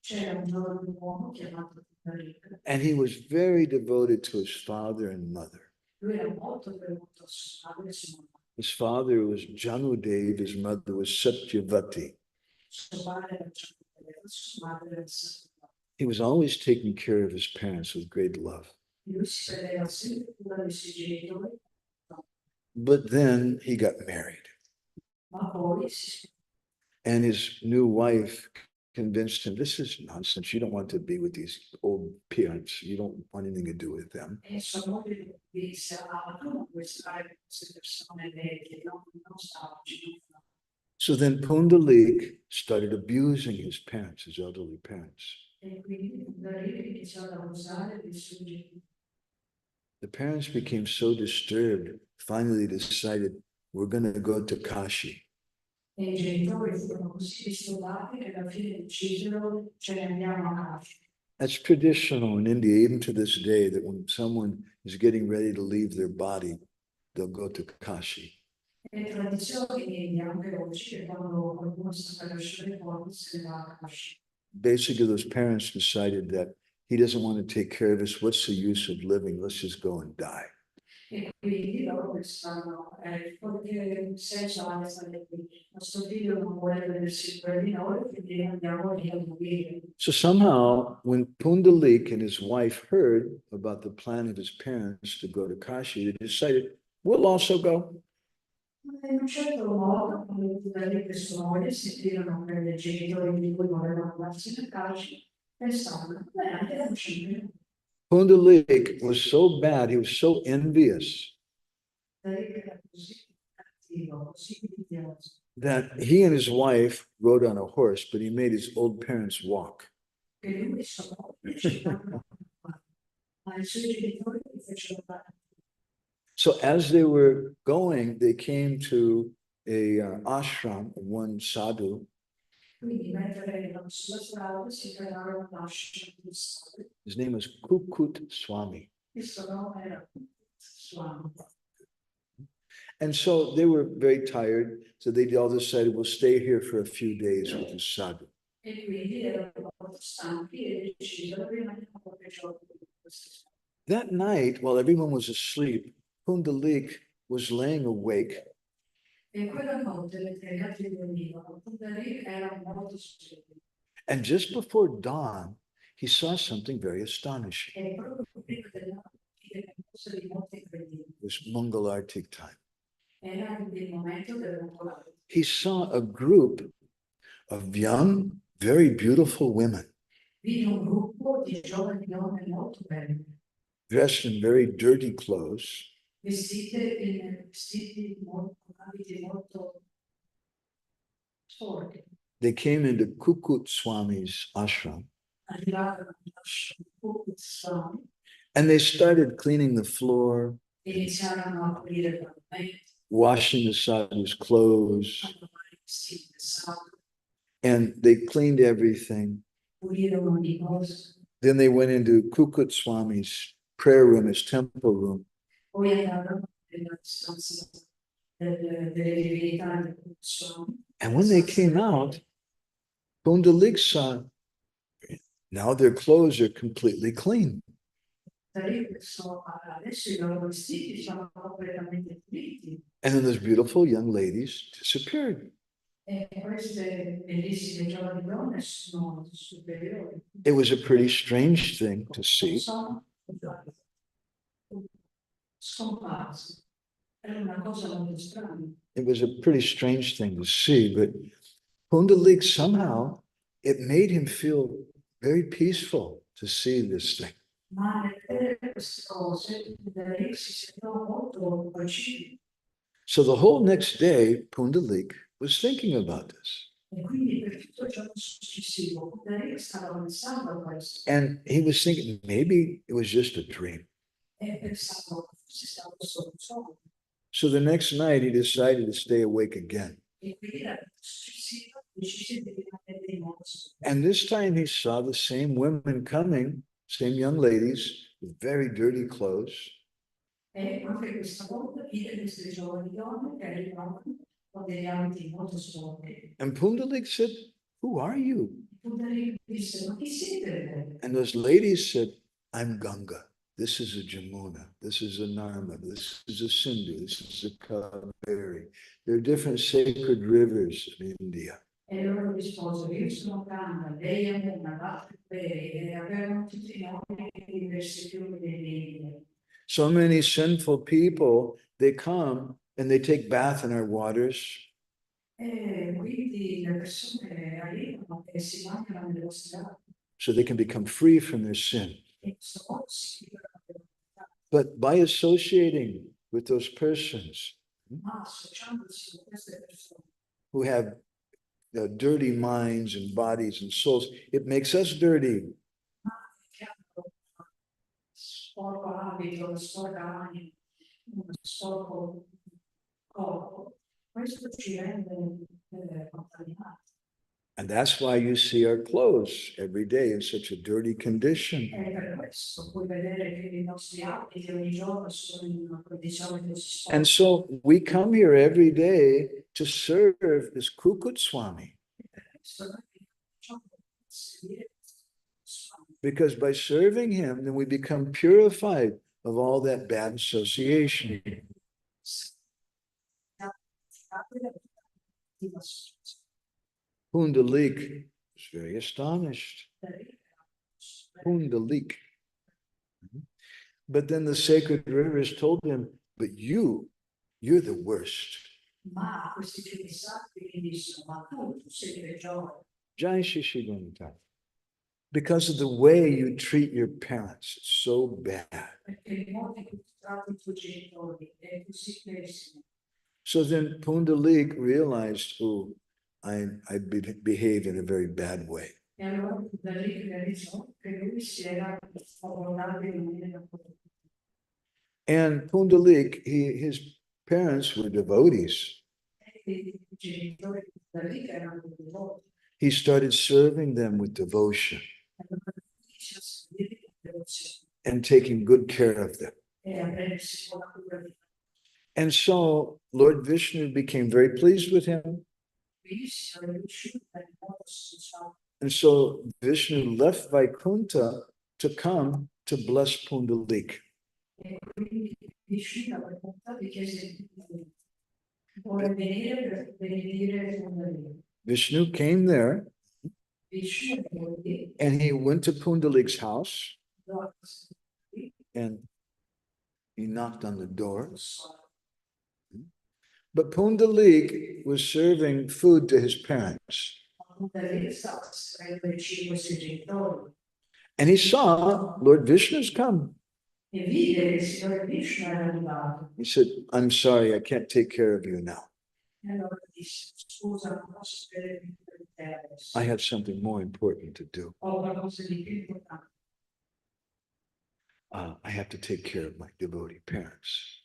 S4: C'era un giovane uomo chiamato Prema-bhakti-candrika.
S3: and he was very devoted to his father and mother.
S4: Lui era molto devoto a suo padre e sua madre.
S3: His father was Janudev, his mother was Satyavati.
S4: Suo padre era Giacomo, sua madre era Santa.
S3: He was always taking care of his parents with great love.
S4: Lui si prendeva sempre cura dei suoi genitori,
S3: But then he got married,
S4: ma poi si
S3: and his new wife convinced him, this is nonsense. You don't want to be with these old parents. You don't want anything to do with them.
S4: e sua moglie disse: "Ah, tu non puoi stare con queste persone vecchie, non stabili."
S3: So then Pundalik started abusing his parents, his elderly parents.
S4: E quindi da lì iniziò ad abusare dei suoi genitori.
S3: The parents became so disturbed, finally decided, we're going to go to Kashi.
S4: E i genitori furono così disturbati che alla fine decisero: ce ne andiamo a casa.
S3: That's traditional in India, even to this day, that when someone is getting ready to leave their body, they'll go to Kashi.
S4: È tradizione in India anche oggi che quando qualcuno sta per lasciare il corpo se ne va a casa.
S3: Basically, those parents decided that he doesn't want to take care of us. What's the use of living? Let's just go and die.
S4: E quindi loro pensano: che senso ha di stare qui? Nostro figlio non vuole vedersi per di noi, quindi andiamo via a morire.
S3: So somehow, when Pundalik and his wife heard about the plan of his parents to go to Kashi, they decided, we'll also go.
S4: Ma in un certo modo, quando Pundalik e sua moglie sentirono che i genitori di cui volevano andarsi a casa, pensavano: andiamoci.
S3: Pundalik was so bad, he was so envious
S4: Era così cattivo, così invidioso.
S3: that he and his wife rode on a horse, but he made his old parents walk.
S4: Che lui sono ma i suoi genitori li fecero fare.
S3: So as they were going, they came to a ashram of one sadhu.
S4: Quindi mentre erano sulla strada si trovarono lasci di sale.
S3: His name was Kukut Swami.
S4: Il suo nome era Swami.
S3: And so they were very tired. So they all decided, we'll stay here for a few days with the sadhu.
S4: E quindi erano molto stanchi e decisero di rimanere qualche giorno con questi.
S3: That night, while everyone was asleep, Pundalik was laying awake,
S4: E quella notte, mentre gli altri dormivano, Pundalik era molto sveglio.
S3: and just before dawn, he saw something very astonishing.
S4: E proprio prima dell'alba, qualcosa di molto incredibile.
S3: It was Mangalartik time.
S4: Era il momento del mongolato.
S3: He saw a group of young, very beautiful women
S4: Vide un gruppo di giovani donne molto belle,
S3: dressed in very dirty clothes,
S4: vestite in vestiti molto, abiti molto sporchi.
S3: they came into Kukut Swami's ashram
S4: Arrivarono a Swami
S3: and they started cleaning the floor,
S4: e iniziarono a pulire il pavimento,
S3: washing the sadhu's clothes,
S4: a lavare i vestiti del santo,
S3: and they cleaned everything.
S4: pulirono ogni cosa.
S3: Then they went into Kukut Swami's prayer room, his temple room,
S4: Poi andarono nella stanza delle divinità del Swami.
S3: and when they came out, Pundalik saw now their clothes are completely clean.
S4: Adesso i loro vestiti sono completamente puliti
S3: And then those beautiful young ladies disappeared.
S4: e queste bellissime giovani donne sono superiori.
S3: It was a pretty strange thing to see.
S4: Sono scomparse. Era una cosa molto strana.
S3: It was a pretty strange thing to see, but Pundalik somehow, it made him feel very peaceful to see this thing.
S4: Ma nel vedere queste cose, lei si sentì molto pacifico.
S3: So the whole next day, Pundalik was thinking about this.
S4: E quindi per tutto il giorno successivo, lei stava pensando a questo.
S3: And he was thinking maybe it was just a dream.
S4: E pensavo che fosse stato solo un sogno.
S3: So the next night, he decided to stay awake again.
S4: E quindi la successiva decise di rimanere di nuovo solo.
S3: And this time he saw the same women coming, same young ladies with very dirty clothes.
S4: E anche questa volta vide queste giovani donne che arrivavano con degli abiti molto sporchi.
S3: And Pundalik said, "Who are you?"
S4: Pundalik disse, ma chi siete?
S3: And those ladies said, "I'm Ganga. This is a Jamuna. This is a Narma. This is a Sindhu. This is a Kaveri. There are different sacred rivers in India."
S4: E loro risposero, io sono Ganga, lei è una, l'altra è Peri, e avevano tutti i nomi di diversi fiumi dell'India.
S3: So many sinful people, they come and they take bath in our waters.
S4: E quindi le persone arrivano e si mancano nelle vostre acque.
S3: So they can become free from their sin.
S4: E questo modo si liberano dalle peccato.
S3: But by associating with those persons
S4: Ma associandosi con queste persone
S3: who have dirty minds and bodies and souls, it makes us dirty.
S4: che hanno sporco abito, sporca anima, uno sporco corpo, questo ci rende contaminati.
S3: And that's why you see our clothes every day in such a dirty condition.
S4: E per questo puoi vedere che i nostri abiti ogni giorno sono in una condizione così
S3: And
S4: sporca.
S3: so we come here every day to serve this Kukut Swami,
S4: E per questo noi facciamo seguire Swami.
S3: because by serving him, then we become purified of all that bad association. Pundalik was very astonished. Pundalik. But then the sacred rivers told him, "But you're the worst."
S4: Ma questi fiumi sacri gli dissero, ma tu sei il peggiore,
S3: Jai Shishiganta. Because of the way you treat your parents, it's so bad.
S4: perché il modo in cui tu tratti i tuoi genitori è così pessimo.
S3: So then Pundalik realized, oh, behave in a very bad way.
S4: E allora da lì realizzò che lui si era comportato in maniera brutta.
S3: And Pundalik, his parents were devotees.
S4: E i genitori da lì erano devoti.
S3: He started serving them with devotion
S4: E allora inizia a seguire la devozione
S3: and taking good care of them.
S4: e a prendersi buona cura di
S3: And so Lord Vishnu became very pleased with him.
S4: lui, si è riuscito in modo sociale.
S3: And so Vishnu left Vaikuntha to come to bless Pundalik.
S4: E quindi vicino alla porta di chiese di vuole venire per benedire Pundalik.
S3: Vishnu came there
S4: Vicino a lui,
S3: and he went to Pundalik's house and he knocked on the door. But Pundalik was serving food to his parents. And he saw Lord Vishnu's come. He said, "I'm sorry, I can't take care of you now. I have something more important to do. I have to take care of my devotee parents."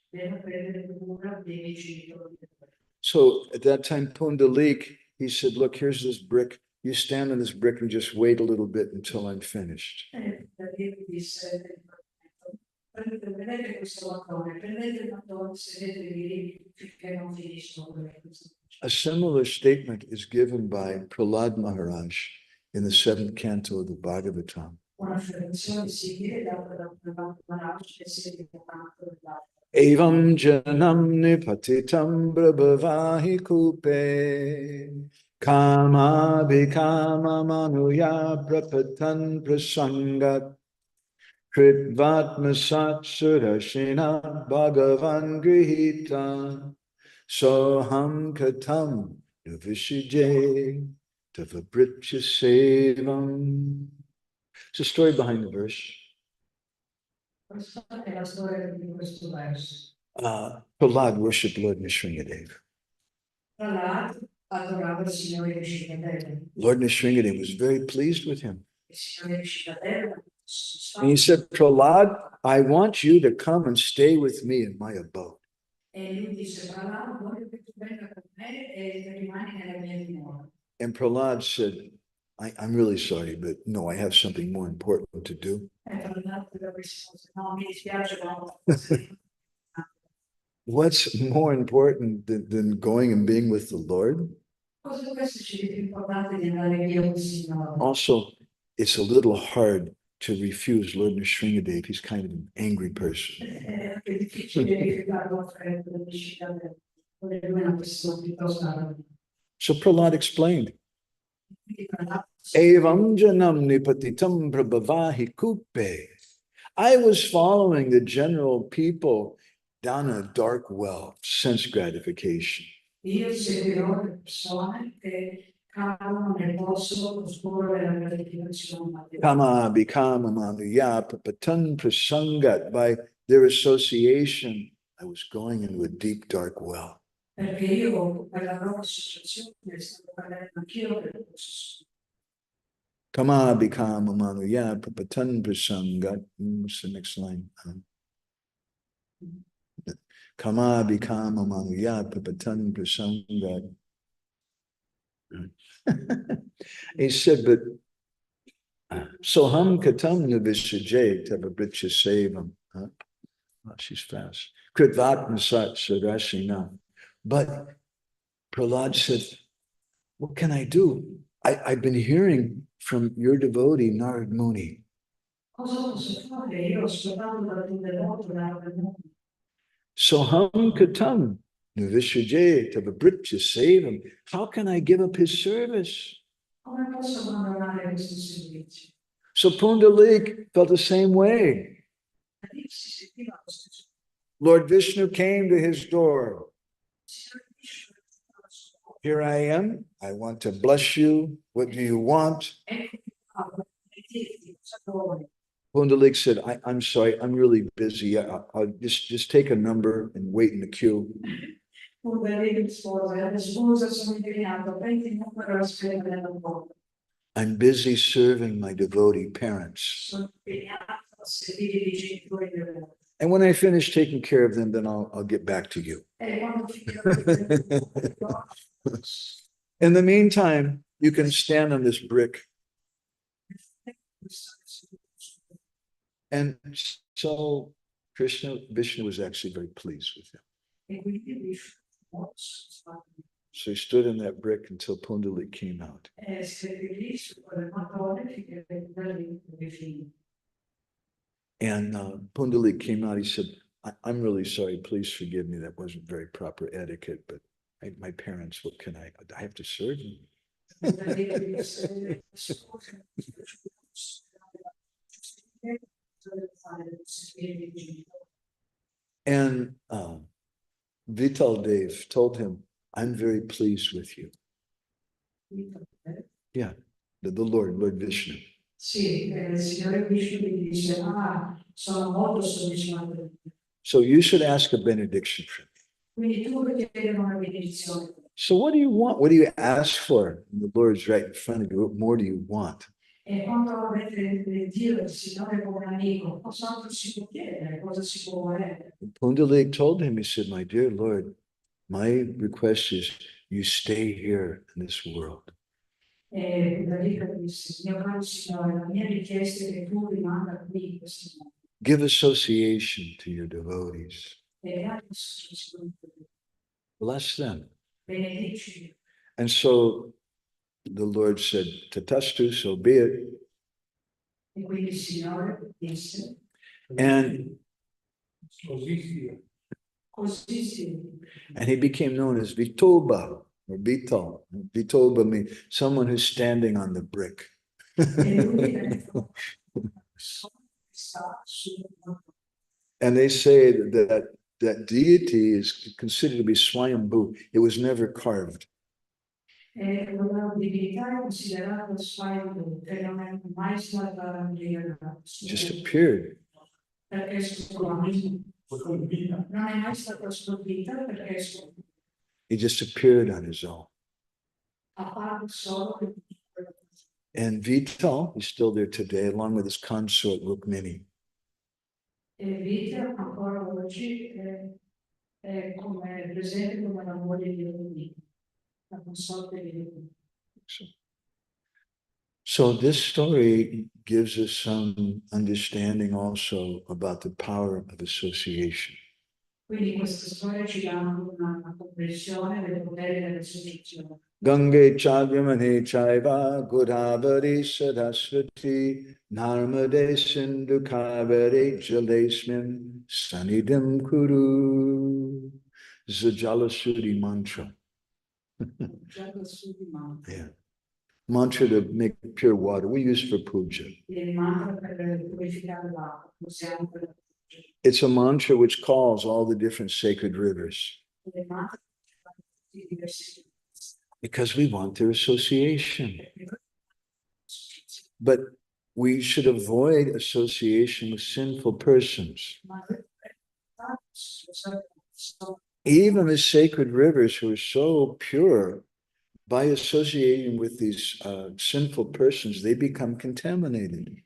S3: So at that time, Pundalik, he said, "Look, here's this brick. You stand on this brick and just wait a little bit until I'm finished." A similar statement is given by Prahlad Maharaj in the 7th canto of the Bhagavatam. Evam janam nipatitam brabhavahi kupe kama bhikama manuya prapatan prasangat kritvatmasat surashina bhagavan grihita soham katam navishije tavabritya sevam. It's a story behind the verse. Prahlad worshipped Lord Nrsingadev. Lord Nrsingadev was very pleased with him. And he said, "Prahlad, I want you to come and stay with me in my abode." And Prahlad said, I'm really sorry, but no, I have something more important to do. what's more important than going and being with the Lord?
S4: Cosa questo ci è più importante di andare via col Signore.
S3: Also, it's a little hard to refuse Lord Nrsimhadev. He's kind of an angry person.
S4: È difficile rifiutare l'offerta del Signore, perché lui è una persona piuttosto arrogante.
S3: So Prahlad explained,
S4: Quindi Prema
S3: Evam janam nipatitam prabhavahi kupe. I was following the general people down a dark well of sense gratification.
S4: io seguirò le persone che cadono nel posto oscuro della gratificazione materiale.
S3: Kama bikama manuya papatan prasangat. By their association, I was going into a deep dark well.
S4: Perché io, per la loro associazione, stavo parlando anch'io del posto.
S3: Kama bikama manuya papatan prasangat. What's the next line? Kama bikama manuya papatan prasangat. He said, but Soham katam navishajay tababritcha sevam. Oh, she's fast. Kritvatmasat sadrashina. But Prahlad said, what can I do? I've been hearing from your devotee, Narad Muni.
S4: Cosa posso fare? Io ho ascoltato dal tuo devoto, dal mondo.
S3: Soham katam navishajay tababritcha sevam. How can I give up his service?
S4: Come posso abbandonare questo servizio?
S3: So Pundalik felt the same way.
S4: Lì si sentiva lo stesso.
S3: Lord Vishnu came to his door.
S4: Signore Vishnu era al suo cuore.
S3: Here I am. I want to bless you. What do you want?
S4: Eccomi qua, vorrei dirti cosa vuoi.
S3: Pundalik said, I'm sorry, I'm really busy. I'll just take a number and wait in the queue.
S4: Pundalik rispose, scusa, sono impegnato, prendi il numero e aspetta nella porta.
S3: I'm busy serving my devotee parents.
S4: Sono impegnato a servire i genitori del
S3: And when I finish taking care of them, then I'll get back to you.
S4: E quando finirò
S3: In the meantime, you can stand on this brick. And so Vishnu was actually very pleased with him.
S4: E quindi Vishnu molto soddisfatto.
S3: So he stood in that brick until Pundalik came out.
S4: E stette lì su quelle mattone finché da lì fine.
S3: And Pundalik came out. He said, I'm really sorry. Please forgive me. That wasn't very proper etiquette, but my parents, what can I have to serve them. And Vital Dev told him, I'm very pleased with you. Yeah, the Lord Vishnu.
S4: Sì, il Signore Vishnu gli dice, sono molto soddisfatto di te.
S3: So you should ask a benediction from me.
S4: Quindi tu richiedi una benedizione.
S3: So what do you want? What do you ask for? And the Lord's right in front of you. What more do you want?
S4: E quando avete Dio, il Signore come amico, cos'altro si può chiedere? Cosa si può volere?
S3: Pundalik told him, he said, my dear Lord, my request is you stay here in this world.
S4: E Dalika disse, mio caro Signore, la mia richiesta è che tu rimanga qui in questo mondo.
S3: Give association to your devotees.
S4: E dai associazione per te.
S3: Bless them.
S4: Benedici.
S3: And so the Lord said, Tatastu, so be it.
S4: E quindi il Signore disse,
S3: And
S4: così sia.
S3: And he became known as Vitoba or Vital. Vitoba means someone who's standing on the brick.
S4: E lui sta sul mondo.
S3: And they say that deity is considered to be Swayambhu. It was never carved.
S4: E la divinità è considerata sfaido, che non è mai stata rivelata.
S3: It just appeared.
S4: Perché è scoprita. Non è mai stata scoprita perché è scoprita.
S3: He just appeared on his own.
S4: Appare solo per
S3: And Vital is still there today, along with his consort Rukmini.
S4: e vita ancora oggi è come presente come la moglie di Dio, la consorte di Dio.
S3: So this story gives us some understanding also about the power of association.
S4: Quindi queste storie ci danno una comprensione del potere dell'associazione.
S3: Gange Chavyamane Chaiva Godavari Saraswati Narmade Sindhu Kaveri Jalesmin Sanidam Kuru. This is a Jalasuri mantra. Yeah. Mantra to make pure water. We use for puja. It's a mantra which calls all the different sacred rivers. Because we want their association. But we should avoid association with sinful persons. Even the sacred rivers who are so pure, by associating with these sinful persons, they become contaminated.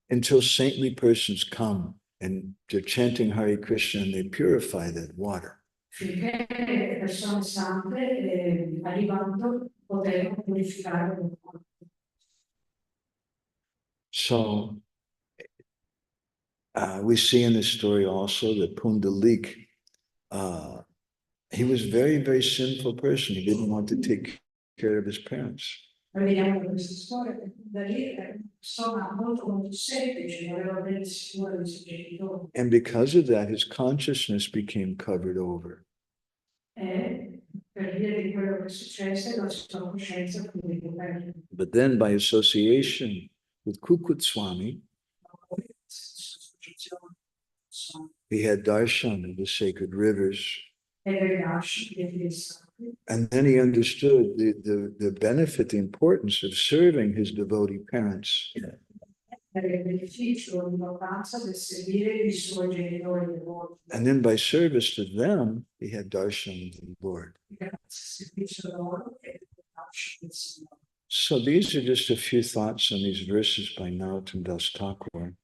S3: Until saintly persons come and they're chanting Hare Krishna and they purify that water. So we see in this story also that Pundalik, he was a very, very sinful person. He didn't want to take care of his parents. And because of that, his consciousness became covered over. But then by association with Kukutswami, he had darshan of the sacred rivers. And then he understood the benefit, the importance of serving his devotee parents. And then by service to them, he had darshan of the Lord. So these are just a few thoughts on these verses by Narottam Das Thakur,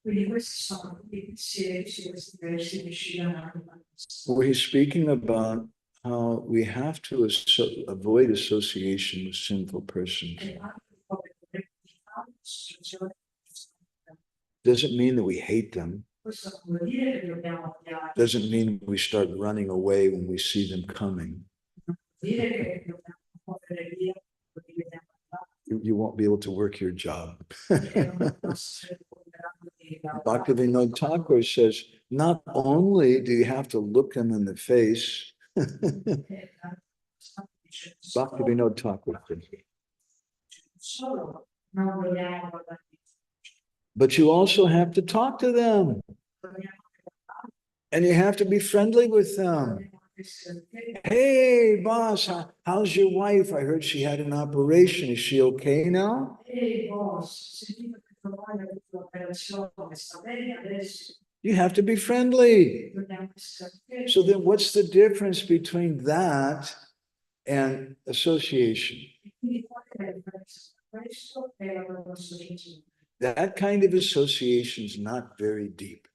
S3: where he's speaking about how we have to avoid association with sinful persons. Doesn't mean that we hate them. Doesn't mean we start running away when we see them coming. You won't be able to work your job. Bhaktivinoda Thakur says, not only do you have to look them in the face, Bhaktivinoda Thakur, but you also have to talk to them. And you have to be friendly with them. Hey, boss, how's your wife? I heard she had an operation. Is she okay now? You have to be friendly. So then what's the difference between that and association? That kind of association is not very deep.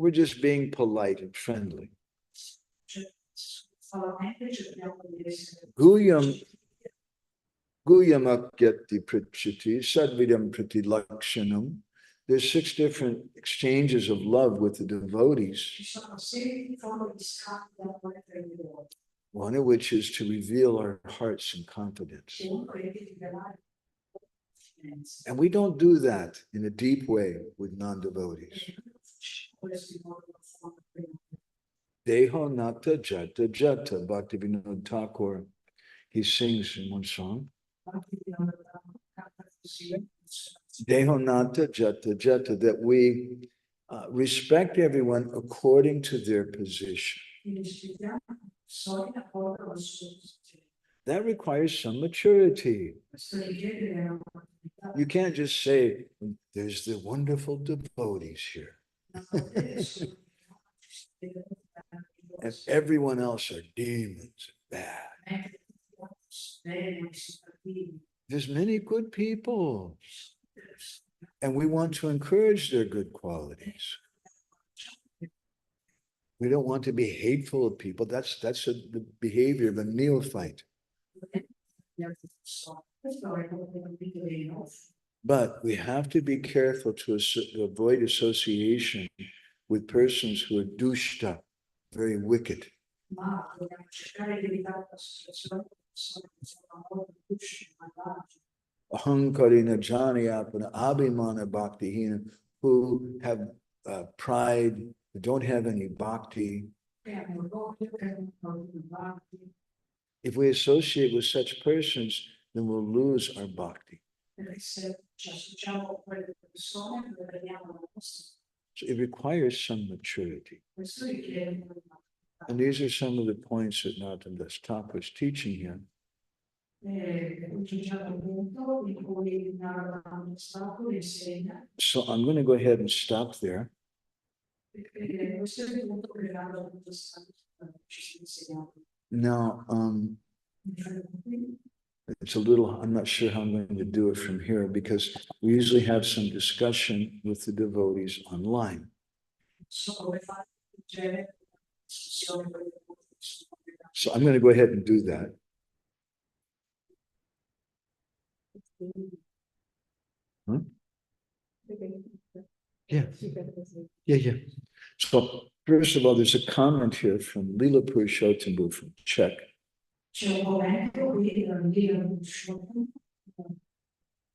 S3: We're just being polite and friendly. Guyam akyati prachiti sadvidam pratilakshanam. There's 6 different exchanges of love with the devotees. One of which is to reveal our hearts in confidence. And we don't do that in a deep way with non-devotees. Deho nata jata jata, Bhaktivinoda Thakur, he sings in one song. Deho nata jata jata, that we respect everyone according to their position. That requires some maturity. You can't just say, there's the wonderful devotees here. And everyone else are demons and bad. There's many good people. And we want to encourage their good qualities. We don't want to be hateful of people. That's the behavior of a neophyte. But we have to be careful to avoid association with persons who are dushta, very wicked. Ahankarina janiyapana abhimana bhaktihina, who have pride, who don't have any bhakti. If we associate with such persons, then we'll lose our bhakti. So it requires some maturity. And these are some of the points that Nathan Das Thakur is teaching here. So I'm going to go ahead and stop there. Now, it's a little, I'm not sure how I'm going to do it from here because we usually have some discussion with the devotees online. So I'm going to go ahead and do that. Huh? Yeah. So first of all, there's a comment here from Lila Purushottam from Czech.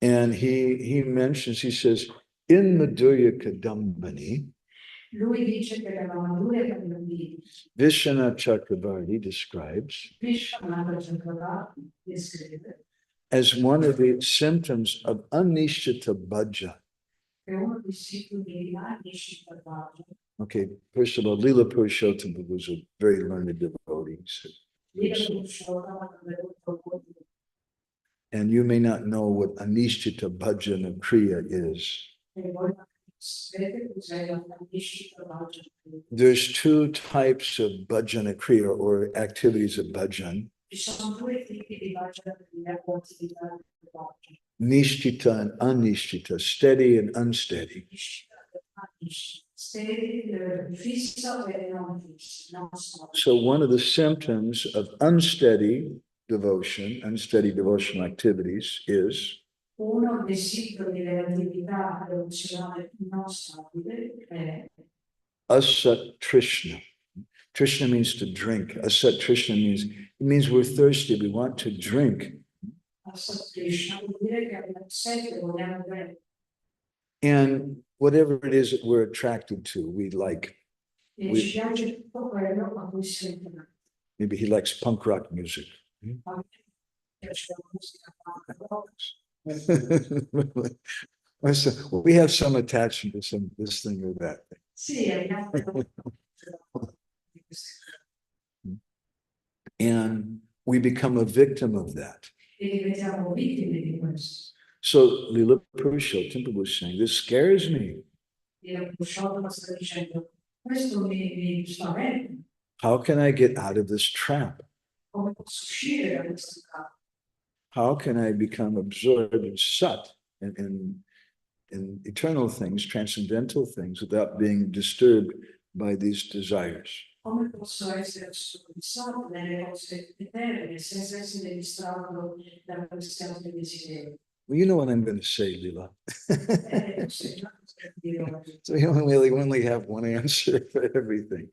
S3: And he mentions, he says, in Madhurya Kadambani, Vishwanath Chakravarti describes as one of the symptoms of Anishchita Bhaja. Okay, first of all, Lila Purushottam was a very learned devotee. And you may not know what Anishchita Bhajana Kriya is. There's two types of Bhajana Kriya or activities of Bhajan. Nishtita and Anishtita, steady and unsteady. So one of the symptoms of unsteady devotion, unsteady devotional activities is asat trishna. Trishna means to drink. Asat trishna means we're thirsty. We want to drink. And whatever it is that we're attracted to, we like. Maybe he likes punk rock music. We have some attachment to this thing or that thing. And we become a victim of that. So Lila Purushottam was saying, this scares me. How can I get out of this trap? How can I become absorbed in sat and in eternal things, transcendental things, without being disturbed by these desires? Well, you know what I'm going to say, Lila. So you only have one answer for everything.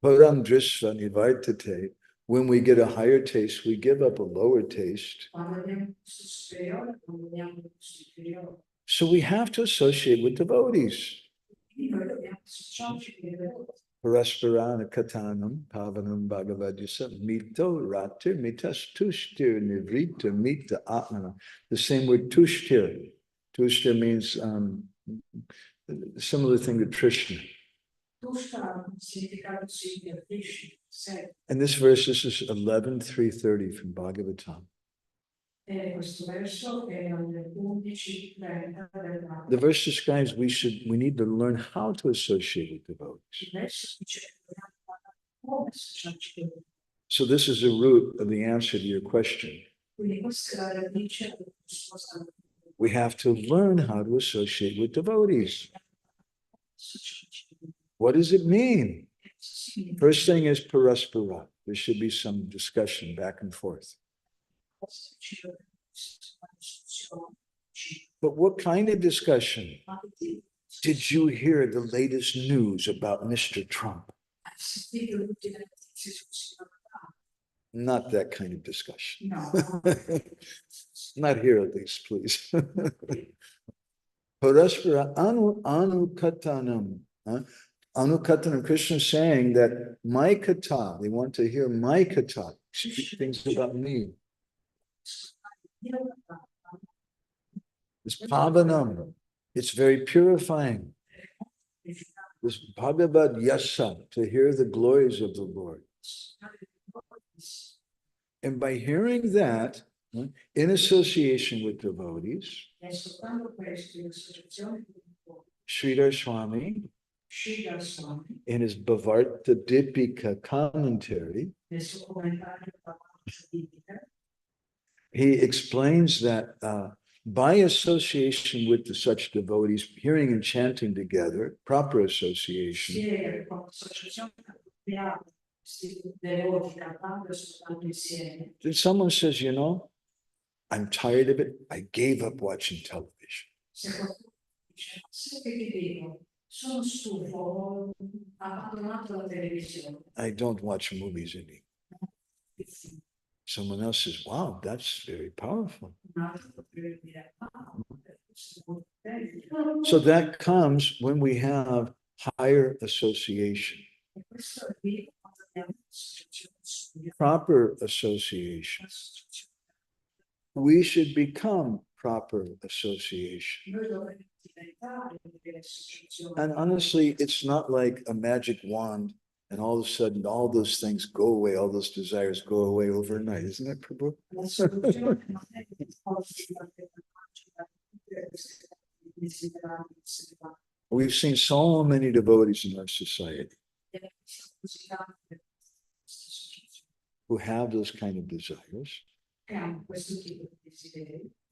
S3: Param drishva nivartate. When we get a higher taste, we give up a lower taste. So we have to associate with devotees. Parasparana katanam pavanam bhagavadisa mito ratir mitas tushtir nivrita mita atmana. The same word tushtir. Tushtir means similar thing to Krishna. And this verse, this is 11:330 from Bhagavatam. The verse describes we need to learn how to associate with devotees. So this is the root of the answer to your question. We have to learn how to associate with devotees. What does it mean? First thing is paraspara. There should be some discussion back and forth. But what kind of discussion? Did you hear the latest news about Mr. Trump? Not that kind of discussion. Not here at least, please. Paraspara anukatanam. Anukatanam, Krishna is saying that my kata, they want to hear my kata, speak things about me. It's pavanam. It's very purifying. This Bhagavad Yasa, to hear the glories of the Lord. And by hearing that, in association with devotees, Sridhar Swami, in his Bhavarta Dipika commentary, he explains that by association with such devotees, hearing and chanting together, proper association, then someone says, you know, I'm tired of it. I gave up watching television. I don't watch movies anymore. Someone else says, wow, that's very powerful. So that comes when we have higher association. Proper association. We should become proper association. And honestly, it's not like a magic wand and all of a sudden all those things go away, all those desires go away overnight. Isn't that, Prabhu? We've seen so many devotees in our society who have those kind of desires.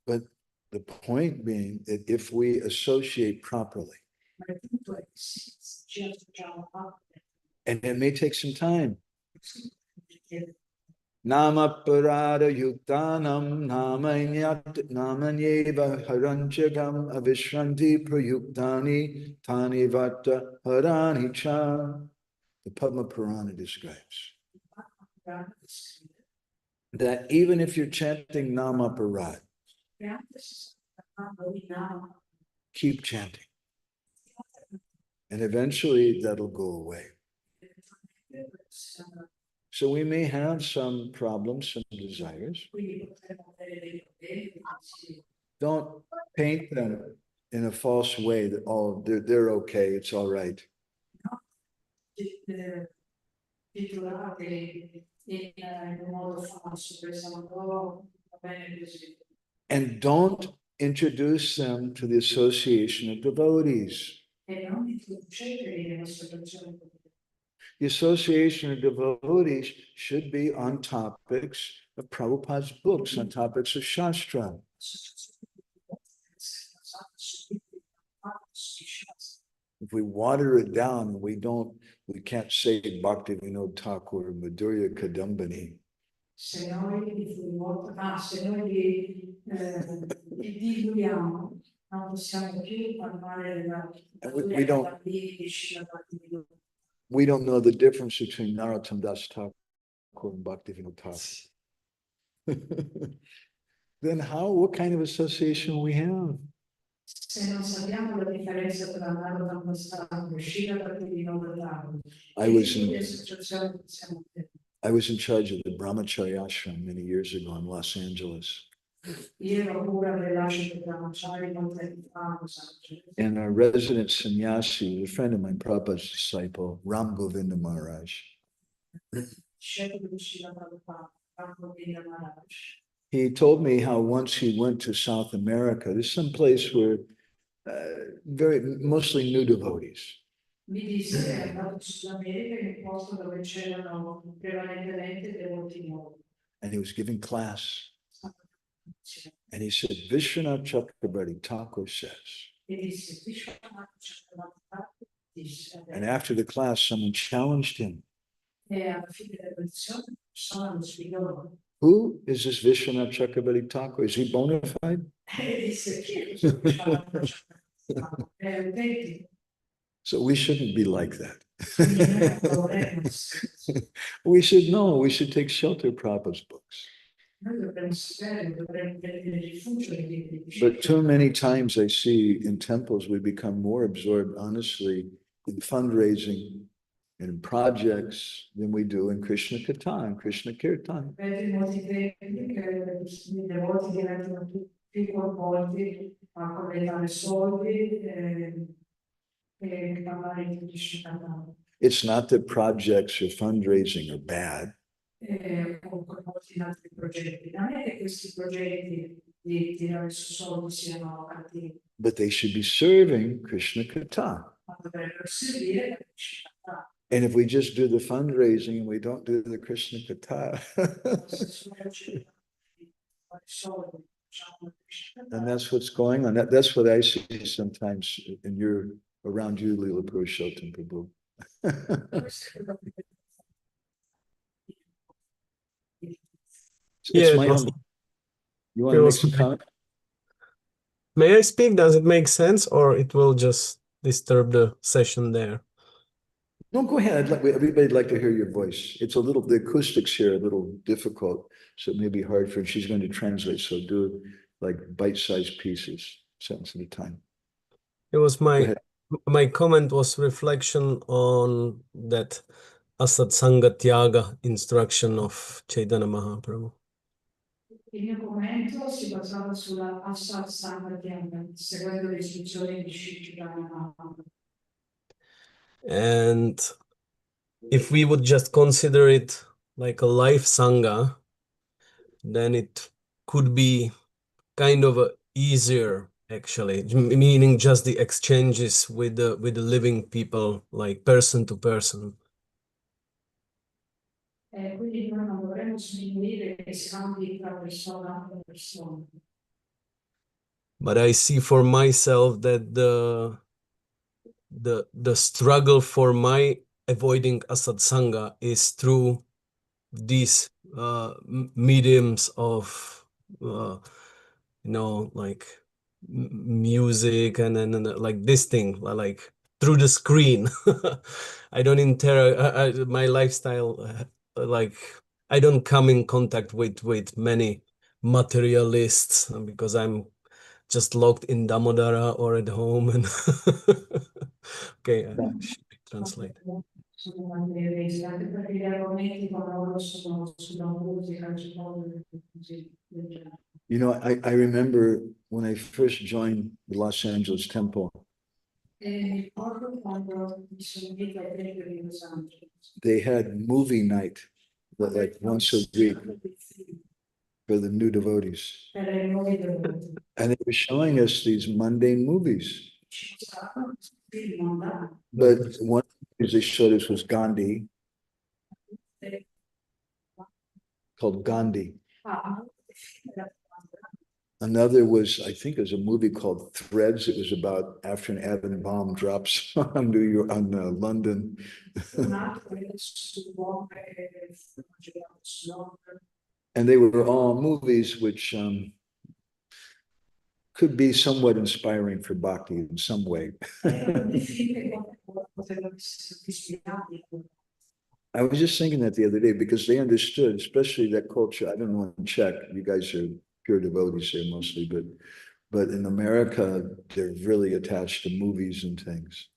S3: But the point being that if we associate properly, and it may take some time. Nama parada yuktanam namanyeva haranchagam avishranti prayuktani tani vata harani cha. The Padma Purana describes that even if you're chanting Nama Parad, keep chanting. And eventually that'll go away. So we may have some problems, some desires. Don't paint them in a false way that, oh, they're okay, it's all right. And don't introduce them to the association of devotees. The association of devotees should be on topics of Prabhupada's books, on topics of Shastra. If we water it down, we can't say Bhakti Vinod Thakur, Madhurya Kadambani. We don't know the difference between Narottam Das Thakur and Bhakti Vinod Thakur. Then what kind of association will we have? I was in charge of the Brahmacharya ashram many years ago in Los Angeles. And our resident sannyasi, a friend of mine, Prabhupada's disciple, Ram Govinda Maharaj. He told me how once he went to South America. There's some place where mostly new devotees. And he was giving class. And he said, Vishwanath Chakrabarti Thakur says.
S4: E disse, Vishwanath Chakrabarti disse.
S3: And after the class, someone challenged him.
S4: E alla fine della lezione, sono spiegò.
S3: Who is this Vishwanath Chakrabarti Thakur? Is he bona fide?
S4: E disse, chi è questo Vishwanath Chakrabarti? È autentico.
S3: So we shouldn't be like that.
S4: Quindi noi dovremmo
S3: We should know, we should take shelter Prabhupada's books.
S4: Noi dovremmo sapere, dovremmo prendere rifugio nei libri di
S3: But too many times I see in temples we become more absorbed, honestly, in fundraising and in projects than we do in Krishna Katha and Krishna Kirtan.
S4: Vedo molti tempi che le volte diventano più coinvolti a collegare soldi e parlare di Krishna.
S3: It's not that projects or fundraising are bad.
S4: O coinvolti in altri progetti. Non è che questi progetti di tirare su soldi siano cattivi,
S3: But they should be serving Krishna Katha.
S4: ma dovrebbero servire la Krishna.
S3: And if we just do the fundraising and we don't do the Krishna Katha, and that's what's going on. That's what I see sometimes in around you, Leela Purushottam Prabhu.
S5: Yeah,
S3: It's my own. You want to make some comment?
S5: May I speak? Does it make sense, or it will just disturb the session there?
S3: No, go ahead. Everybody'd like to hear your voice. It's the acoustics here are a little difficult, so it may be hard for her. She's going to translate, so do like bite-sized pieces, sentence at a time.
S5: It was
S3: Go ahead.
S5: my comment was reflection on that Asat Sanga Tyaga instruction of Chaitanya Mahaprabhu.
S4: Il mio commento si basava sulla Asat Sanga Tyaga, seguendo le istruzioni di Chaitanya Mahaprabhu.
S5: And if we would just consider it like a life sangha, then it could be kind of easier, actually, meaning just the exchanges with the living people, like person to person.
S4: Quindi noi non dovremmo sminuire gli scambi tra persona e persona.
S5: But I see for myself that the struggle for my avoiding Asat Sangha is through these mediums of like music and like this thing, like through the screen. I don't interact. My lifestyle, like I don't come in contact with many materialists because I'm just locked in Damodara or at home and okay, I should translate.
S3: You know, I remember when I first joined the Los Angeles temple, they had movie night, but like once a week for the new devotees. And they were showing us these mundane movies. But one of they showed us was Gandhi, called Gandhi. Another was, I think it was a movie called Threads. It was about after an atom bomb drops on London. And they were all movies which could be somewhat inspiring for bhakti in some way. I was just thinking that the other day because they understood, especially that culture. I don't know in Czech, you guys are pure devotees there mostly, but in America, they're really attached to movies and things.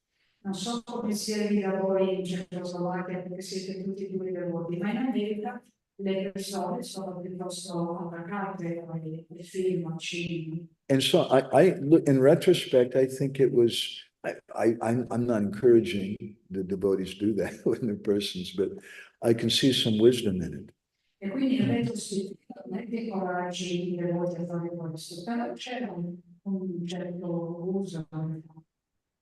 S4: Non so come sia da voi in Cecoslovacchia perché siete tutti due devoti, ma in America le persone sono piuttosto attaccate ai film, al cinema.
S3: And so I look in retrospect, I think it was, I'm not encouraging the devotees to do that with their persons, but I can see some wisdom in it.
S4: E quindi in retrospettiva non è che incoraggi i devoti a fare questo, però c'è un certo uso.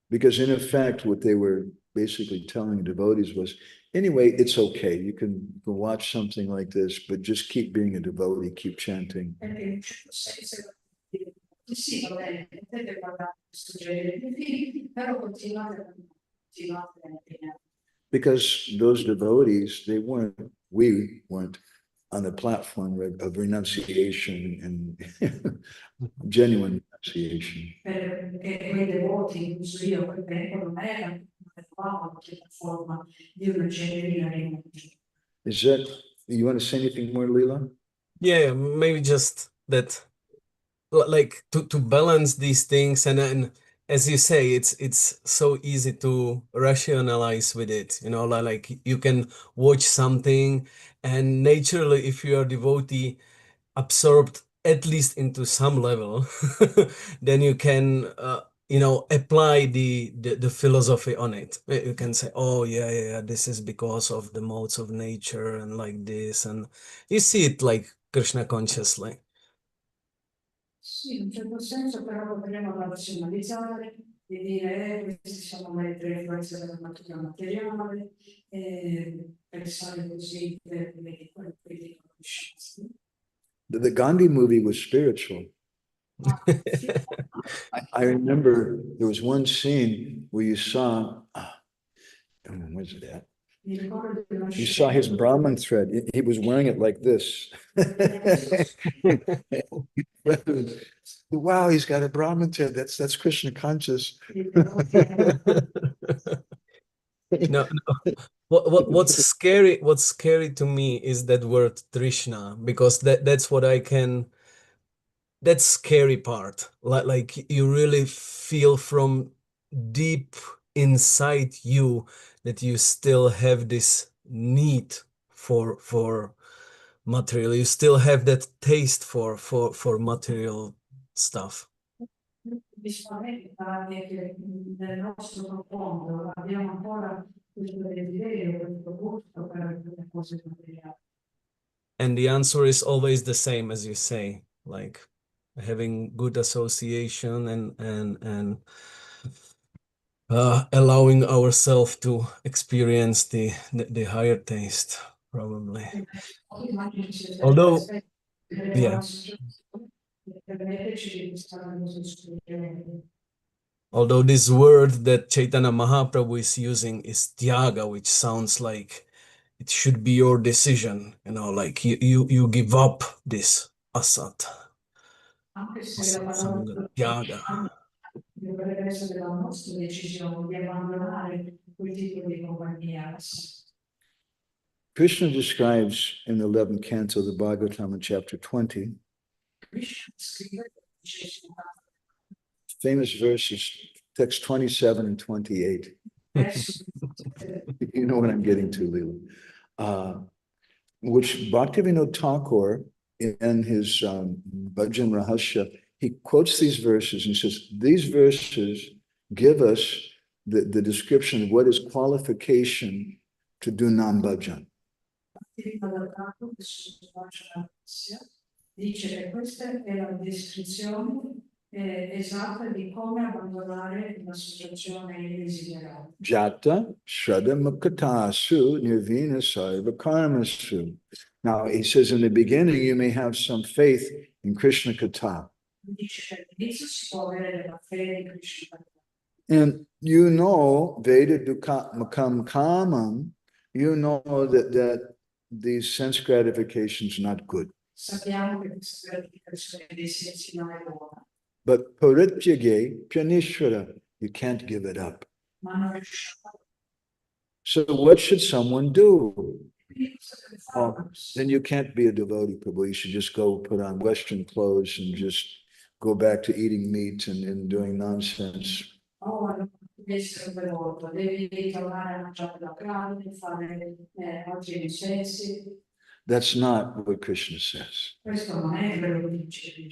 S3: Because in effect, what they were basically telling devotees was, Anyway, it's okay. You can go watch something like this, but just keep being a devotee, keep chanting.
S4: Perché in un certo senso sì, va bene, potete guardare questo genere di film, però continuate a
S3: Because those devotees, we weren't on the platform of renunciation and genuine renunciation.
S4: Perché quei devoti, incluso io, quel tempo non erano una piattaforma di una genuina rinuncia.
S3: Is that, you want to say anything more, Leela?
S5: Yeah, maybe just that, like to balance these things, and then as you say, it's so easy to rationalize with it, you know, like you can watch something, and naturally, if you are devotee, absorbed at least into some level, then you can you know, apply the philosophy on it. You can say, oh yeah, this is because of the modes of nature and like this, and you see it like Krishna consciously.
S4: Sì, in un certo senso però potremmo razionalizzare e dire queste sono le tre influenze della natura materiale, pensare così per quello che dicono gli scienziati.
S3: The Gandhi movie was spiritual. I remember there was one scene where you saw, where's it at? You saw his Brahman thread. He was wearing it like this. Wow, he's got a Brahman thread. That's Krishna conscious.
S5: No. What's scary to me is that word Trishna, because that's what I can, that scary part. Like you really feel from deep inside you that you still have this need for material. You still have that taste for material stuff.
S4: Mi spaventa che nel nostro profondo abbiamo ancora questo desiderio, questo gusto per le cose materiali.
S5: And the answer is always the same, as you say, like having good association and allowing ourselves to experience the higher taste, probably. Although, yeah. Although this word that Chaitanya Mahaprabhu is using is tyaga, which sounds like it should be your decision, you know, like you give up this asat. Tyaga.
S4: Dovrebbe essere la nostra decisione di abbandonare quel tipo di compagnia.
S3: Krishna describes in the 11th canto of the Bhagavatam in chapter 20, famous verses, text 27 and 28. You know what I'm getting to, Leela. Which Bhaktivinoda Thakur, in his Bhajan Rahasya, he quotes these verses and says, these verses give us the description of what is qualification to do Nam-bhajan.
S4: Dice che questa è la descrizione esatta di come abbandonare l'associazione indesiderata.
S3: Jata Shraddha Mukatasu Nirvina Sarva Karmasu. Now he says in the beginning you may have some faith in Krishna Katha. And you know Veda Dukha Makam Kamam, you know that these sense gratifications not good. But Parityage Pyanishvara, you can't give it up. So what should someone do? Oh, then you can't be a devotee, Prabhu. You should just go put on Western clothes and just go back to eating meat and doing nonsense. That's not what Krishna says.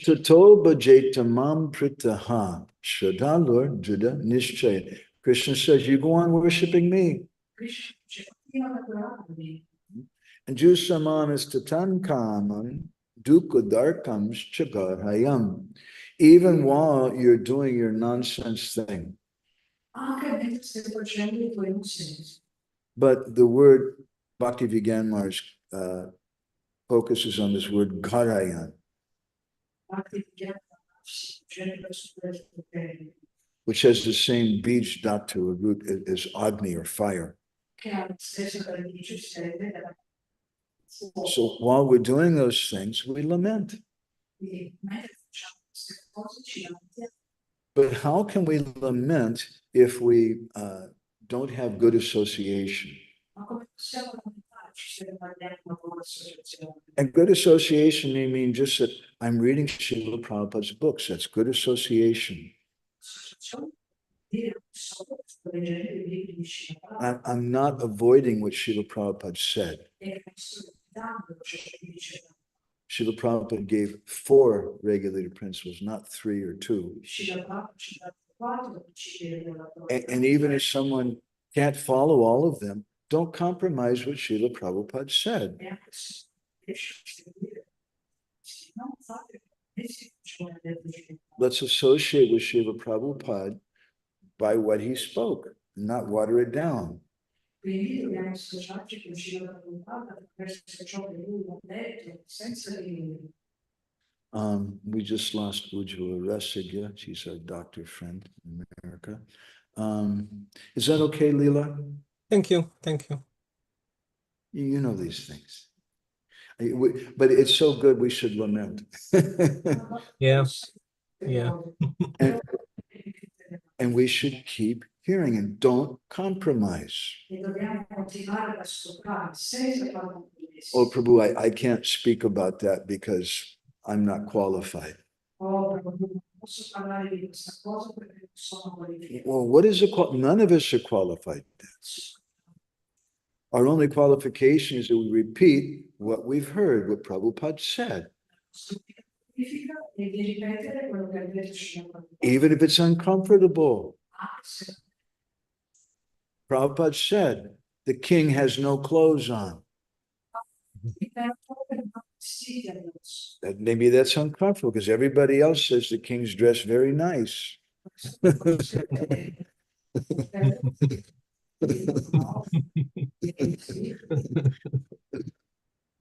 S3: Tato bhajeta mam pritaha shradhalur juda nishchaya. Krishna says, you go on worshiping me. And Jusamam is tatan kamam dukadarkam chagarhayam. Even while you're doing your nonsense thing. But the word Bhakti-Viganmar's focuses on this word Garayan, which has the same bij dhatu, a root as Agni or fire. So while we're doing those things, we lament. But how can we lament if we don't have good association? And good association may mean just that I'm reading Srila Prabhupada's books. That's good association. I'm not avoiding what Srila Prabhupada said. Srila Prabhupada gave 4 regulated principles, not 3 or 2. And even if someone can't follow all of them, don't compromise what Srila Prabhupada said. Let's associate with Srila Prabhupada by what he spoke, not water it down. We just lost Ujjwala Rasigya. She's a doctor friend in America. Is that okay, Leela?
S5: Thank you. Thank you.
S3: You know these things. But it's so good we should lament.
S5: Yeah. Yeah.
S3: And we should keep hearing and don't compromise. Oh, Prabhu, I can't speak about that because I'm not qualified. Well, what is it called? None of us are qualified. Our only qualification is that we repeat what we've heard, what Prabhupada said. Even if it's uncomfortable. Prabhupada said, the king has no clothes on. Maybe that's uncomfortable because everybody else says the king's dressed very nice.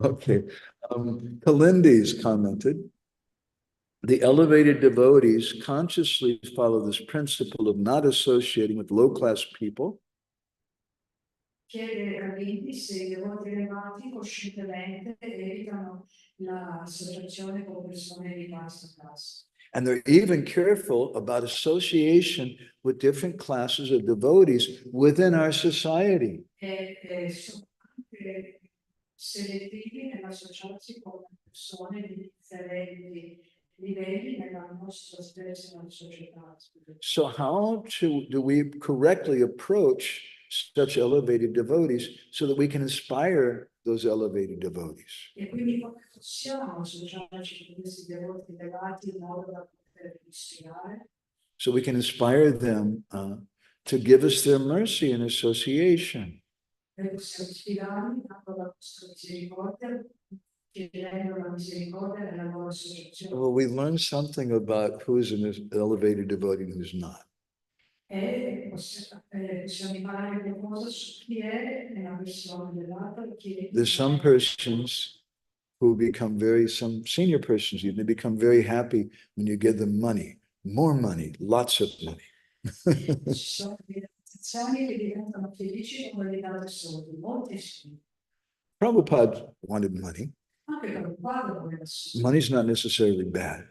S3: Okay. Kalindi's commented, the elevated devotees consciously follow this principle of not associating with low-class people. And they're even careful about association with different classes of devotees within our society. So how do we correctly approach such elevated devotees so that we can inspire those elevated devotees? So we can inspire them to give us their mercy and association. Well, we learned something about who's an elevated devotee and who's not. There's some persons who become some senior persons, they become very happy when you give them money, more money, lots of money. Prabhupada wanted money. Money's not necessarily bad.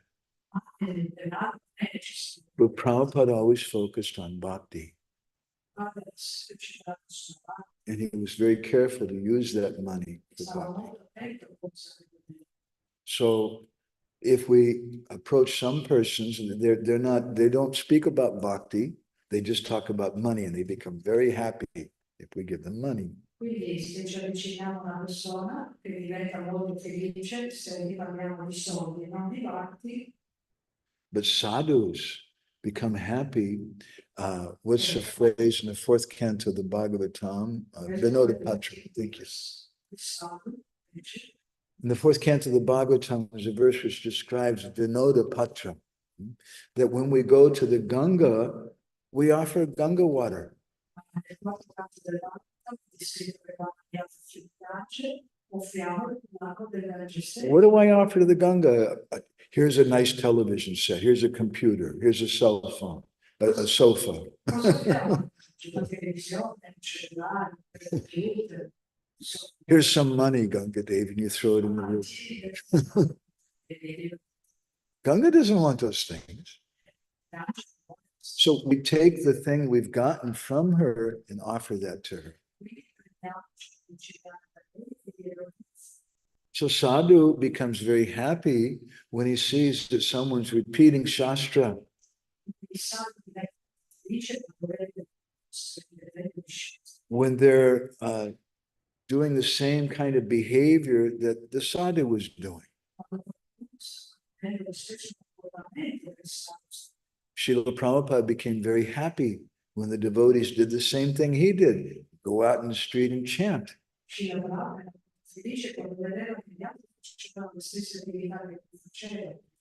S3: But Prabhupada always focused on bhakti. And he was very careful to use that money for bhakti. So if we approach some persons and they don't speak about bhakti, they just talk about money and they become very happy if we give them money.
S4: Quindi se ci avviciniamo a una persona che diventa molto felice se gli parliamo di soldi e non di bhakti.
S3: But sadhus become happy. What's the phrase in the 4th canto of the Bhagavatam? Vinoda Patra. Thank you. In the 4th canto of the Bhagavatam, there's a verse which describes Vinoda Patra. That when we go to the Ganga, we offer Ganga water. What do I offer to the Ganga? Here's a nice television set. Here's a computer. Here's a cell phone, a sofa. Here's some money, Ganga Dev, and you throw it in the river. Ganga doesn't want those things. So we take the thing we've gotten from her and offer that to her. So sadhu becomes very happy when he sees that someone's repeating Shastra. When they're doing the same kind of behavior that the sadhu was doing. Srila Prabhupada became very happy when the devotees did the same thing he did. Go out in the street and chant.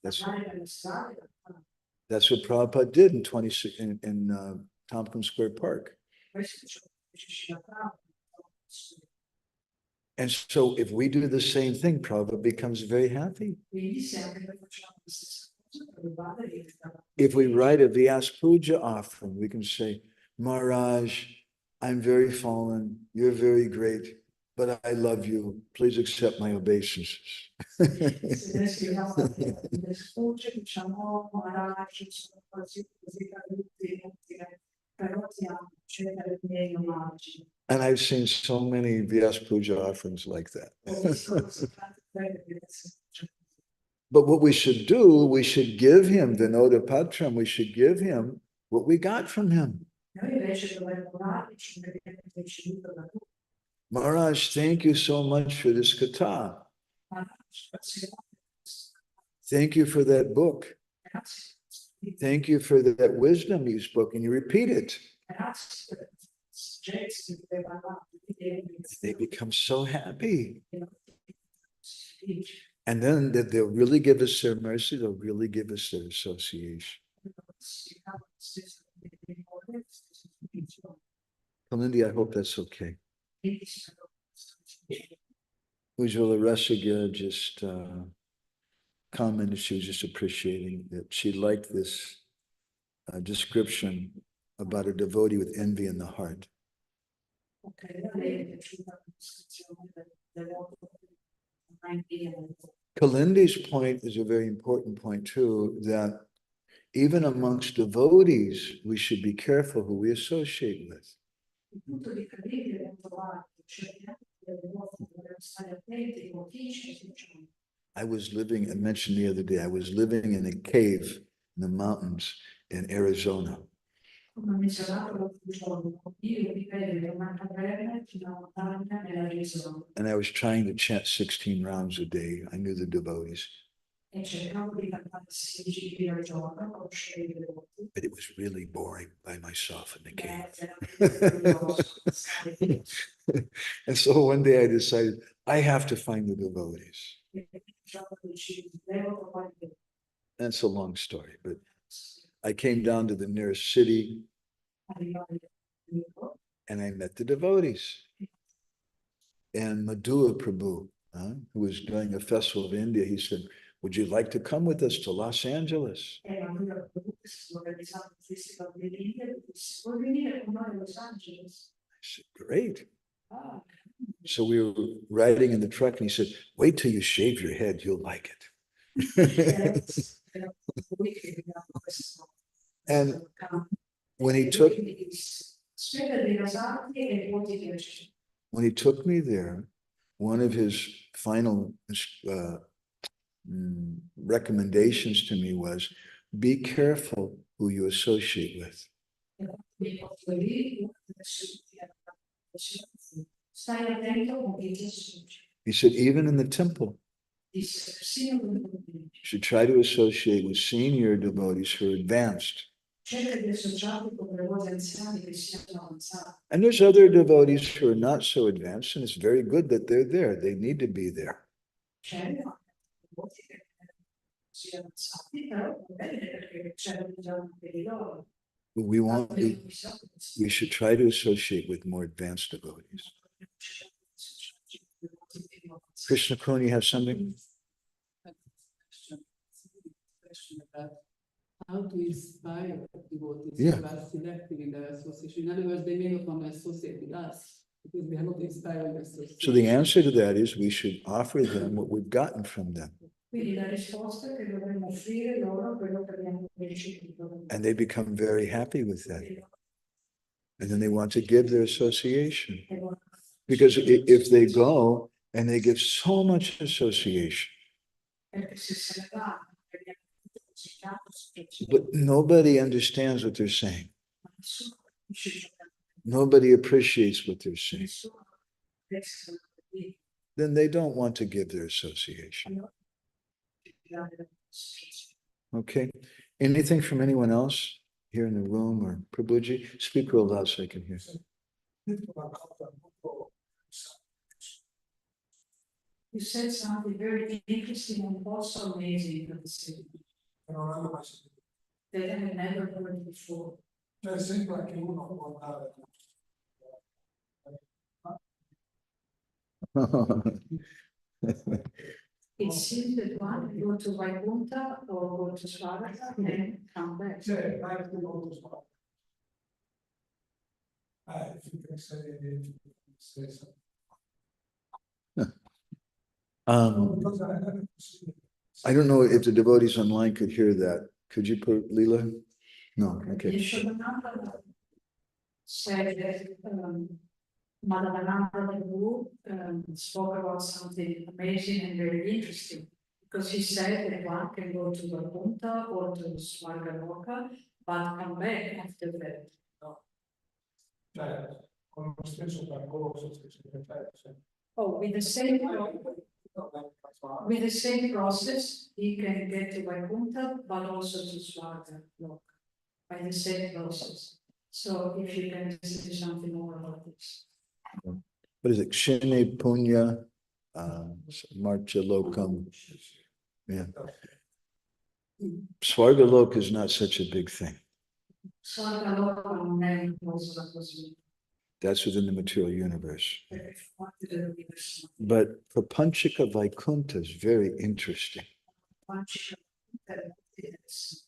S3: That's what Prabhupada did in Tompkins Square Park. And so if we do the same thing, Prabhupada becomes very happy. If we write a Vyas Puja offering, we can say, Maharaj, I'm very fallen, you're very great, but I love you. Please accept my obeisances. And I've seen so many Vyas Puja offerings like that. But what we should do, we should give him Vinoda Patram, we should give him what we got from him. Maharaj, thank you so much for this katha. Thank you for that book. Thank you for that wisdom you spoke, and you repeat it. They become so happy. And then that they'll really give us their mercy, they'll really give us their association. Kalindi, I hope that's okay. Ujjwala Rasagya just commented, she was just appreciating that she liked this description about a devotee with envy in the heart. Kalindi's point is a very important point too, that even amongst devotees, we should be careful who we associate with. I was living, I mentioned the other day, I was living in a cave in the mountains in Arizona. And I was trying to chant 16 rounds a day. I knew the devotees. But it was really boring by myself in the cave. And so one day I decided, I have to find the devotees. That's a long story, but I came down to the nearest city and I met the devotees. And Madhua Prabhu, who was doing a festival of India, he said, would you like to come with us to Los Angeles? I said, great. So we were riding in the truck and he said, wait till you shave your head, you'll like it. And when he took me there, one of his final recommendations to me was, be careful who you associate with. He said, even in the temple, you should try to associate with senior devotees who are advanced. And there's other devotees who are not so advanced, and it's very good that they're there. They need to be there. We should try to associate with more advanced devotees. Krishna Kun, you have something?
S6: How to inspire devotees
S3: Yeah.
S6: who are selective in their association. In other words, they may not want to associate with us because we are not inspiring association.
S3: So the answer to that is we should offer them what we've gotten from them.
S4: Quindi la risposta è che dovremmo offrire loro quello che abbiamo ricevuto.
S3: And they become very happy with that. And then they want to give their association. Because if they go and they give so much association, but nobody understands what they're saying. Nobody appreciates what they're saying. Then they don't want to give their association. Okay. Anything from anyone else here in the room or Prabhuji? Speak real loud so I can hear.
S4: You said something very interesting and also amazing at the same time. That I had never heard before. It seems that one can go to Vaikuntha or go to Svarga and come back.
S3: I don't know if the devotees online could hear that. Could you put Leela? No, okay.
S4: Yeshodananda said that Madhavananda Guru spoke about something amazing and very interesting, because he said that one can go to Vaikuntha or to Svargaloka, but come back after that. Oh, with the same process, he can get to Vaikuntha, but also to Svargaloka by the same process. So if you can say something more about this.
S3: What is it? Shine Punya Marcha Lokam. Yeah. Svargalok is not such a big thing.
S4: Svargaloka non è una cosa così.
S3: That's within the material universe. But Prapanchika Vaikuntha is very interesting.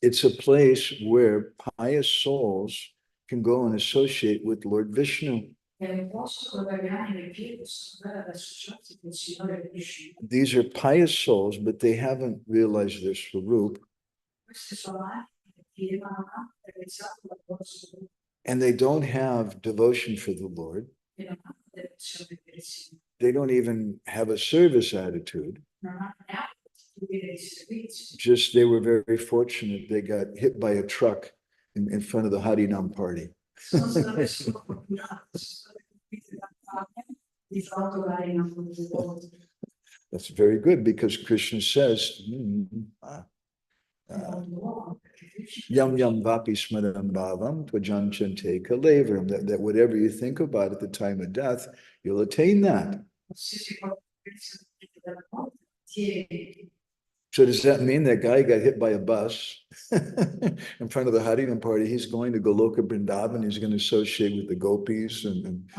S3: It's a place where pious souls can go and associate with Lord Vishnu. These are pious souls, but they haven't realized their Swarup. And they don't have devotion for the Lord. They don't even have a service attitude. Just they were very fortunate. They got hit by a truck in front of the Harinam party. That's very good, because Krishna says, Yam yam vapi smadam bhavam tvajanchante kalevaram, that whatever you think about at the time of death, you'll attain that. So does that mean that guy got hit by a bus in front of the Harinam party? He's going to Goloka Vrindavan. He's going to associate with the gopis and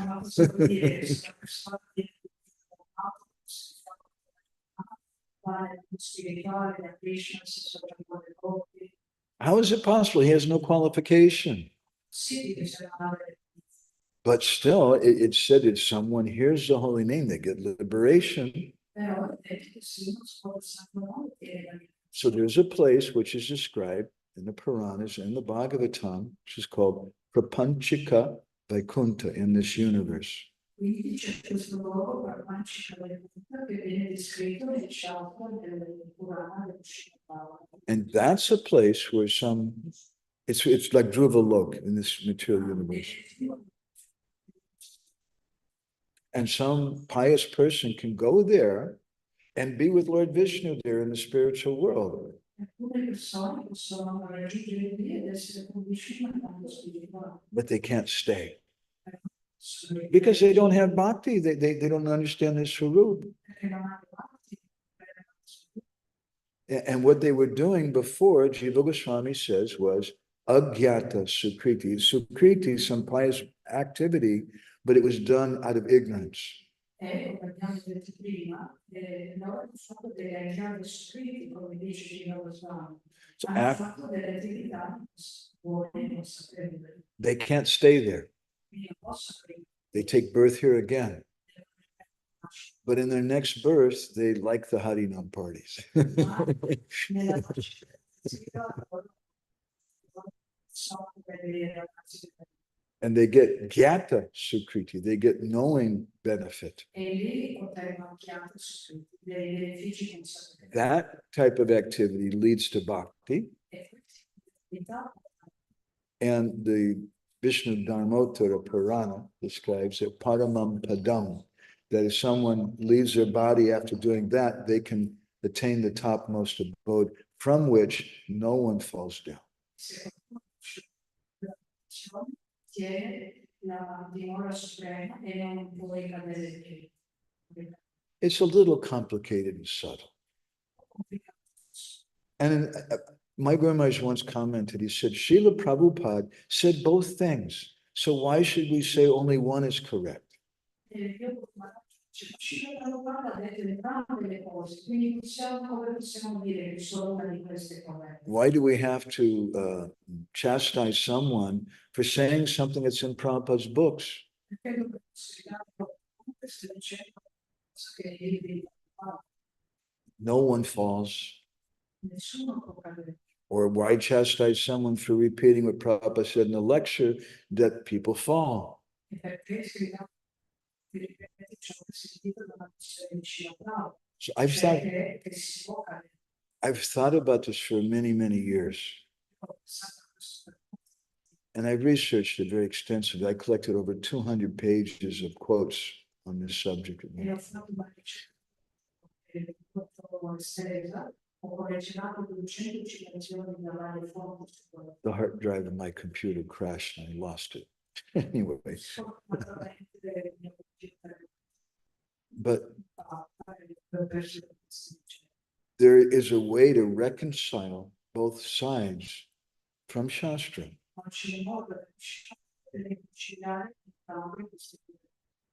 S3: how is it possible? He has no qualification. But still, it said if someone hears the holy name, they get liberation. So there's a place which is described in the Puranas and the Bhagavatam, which is called Prapanchika Vaikuntha in this universe. And that's a place where it's like Dhruva-lok in this material universe. And some pious person can go there and be with Lord Vishnu there in the spiritual world. But they can't stay. Because they don't have bhakti. They don't understand this Swarup. And what they were doing before, Jiva Goswami says, was Agyata Sukriti. Sukriti, some pious activity, but it was done out of ignorance.
S4: Come abbiamo detto prima, loro hanno fatto delle agende scritte, come dice Gino Svan,
S3: So
S4: hanno fatto delle attività buone, non sapere,
S3: they can't stay there.
S4: quindi non posso
S3: They take birth here again. But in their next birth, they like the Harinam parties.
S4: nella città, sono delle ragazze.
S3: And they get Gyata Sukriti, they get knowing benefit.
S4: E lì potevano chiamare dei benefici consapevoli.
S3: That type of activity leads to bhakti.
S4: E queste attività
S3: And the Vishnu Dharmottara Purana describes it, Paramam Padam, that if someone leaves their body after doing that, they can attain the topmost abode from which no one falls down.
S4: tiene la dimora suprema e non puoi cadere più.
S3: It's a little complicated and subtle. And my Guru Maharaj once commented, he said, Srila Prabhupada said both things. So why should we say only one is correct? Why do we have to chastise someone for saying something that's in Prabhupada's books? No one falls. Or why chastise someone for repeating what Prabhupada said in the lecture, that people fall? So I've thought about this for many, many years. And I've researched it very extensively. I collected over 200 pages of quotes on this subject. The hard drive of my computer crashed and I lost it. Anyway. But there is a way to reconcile both sides from Shastra.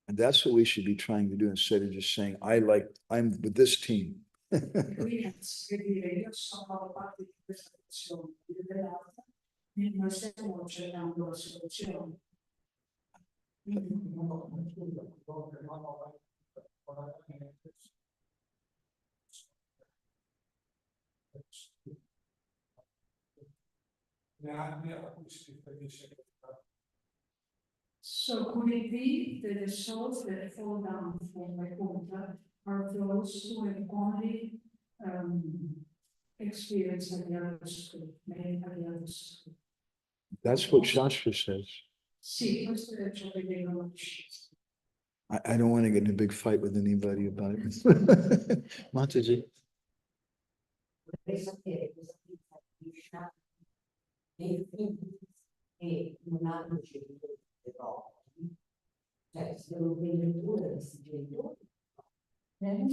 S3: And that's what we should be trying to do instead of just saying, I'm with this team.
S4: So could it be that the souls that fall down from the altar are those who have only experienced the other school, made the other school?
S3: That's what Shastra says.
S4: Sì, questo è ciò che dicono.
S3: I don't want to get in a big fight with anybody about it. Mataji.
S7: Vorrei sapere cosa pensa di Shastra dei figli che non hanno genitori devoti, cioè se non addirittura questi genitori, dei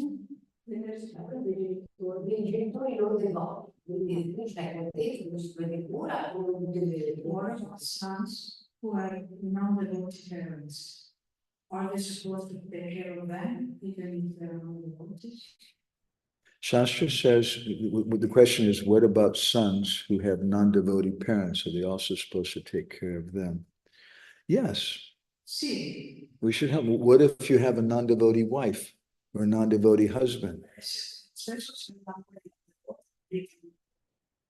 S7: genitori non devoti, quindi tu stai contento, non si prende cura, o non deve
S4: Sons who are non-devoted parents, are they supposed to take care of them even if they're non-devoted?
S3: Shastra says, the question is, what about sons who have non-devotee parents? Are they also supposed to take care of them? Yes.
S4: Sì.
S3: We should help. What if you have a non-devotee wife or a non-devotee husband?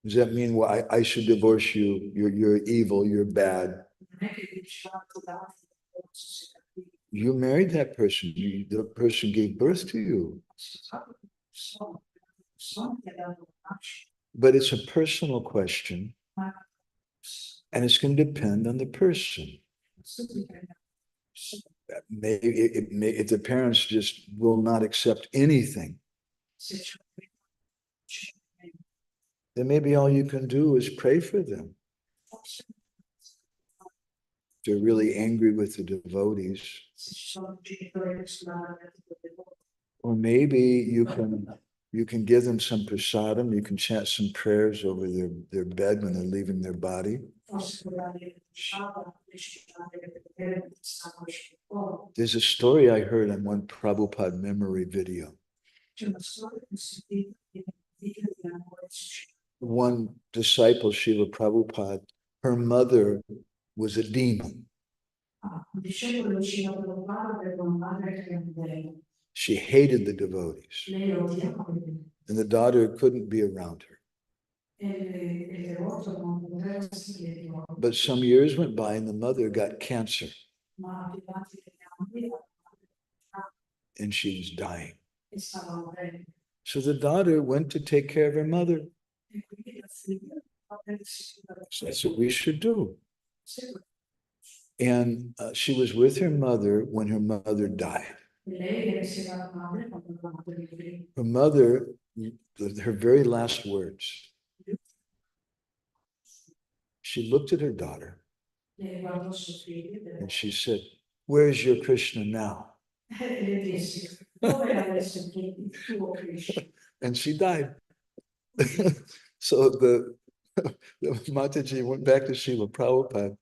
S3: Does that mean, well, I should divorce you? You're evil, you're bad. You married that person. The person gave birth to you. But it's a personal question, and it's going to depend on the person. If the parents just will not accept anything, then maybe all you can do is pray for them. If they're really angry with the devotees, or maybe you can give them some prasadam, you can chant some prayers over their bed when they're leaving their body.
S4: forse quella di Shabbat, che stanno scivolando.
S3: There's a story I heard on one Prabhupada memory video.
S4: C'è una storia che si dice di vita di amore sociale.
S3: One disciple, Srila Prabhupada, her mother was a demon.
S4: Discepolo ci hanno parlato per una madre che è un demone.
S3: She hated the devotees,
S4: Lei odiava i demoni.
S3: and the daughter couldn't be around her.
S4: E il devoto non poteva essere divoto.
S3: But some years went by, and the mother got cancer,
S4: Ma arrivati degli anni
S3: and she was dying.
S4: e stava morendo.
S3: So the daughter went to take care of her mother.
S4: E quindi la figlia va a
S3: So that's what we should do.
S4: seguire.
S3: And she was with her mother when her mother died.
S4: Lei deve essere la madre quando la madre vive.
S3: Her mother, her very last words, she looked at her daughter
S4: Lei guardò suo figlio
S3: and she said, "Where's your Krishna now?"
S4: e le disse: dove è adesso il tuo Krishna?
S3: And she died. So the Mataji went back to Srila Prabhupada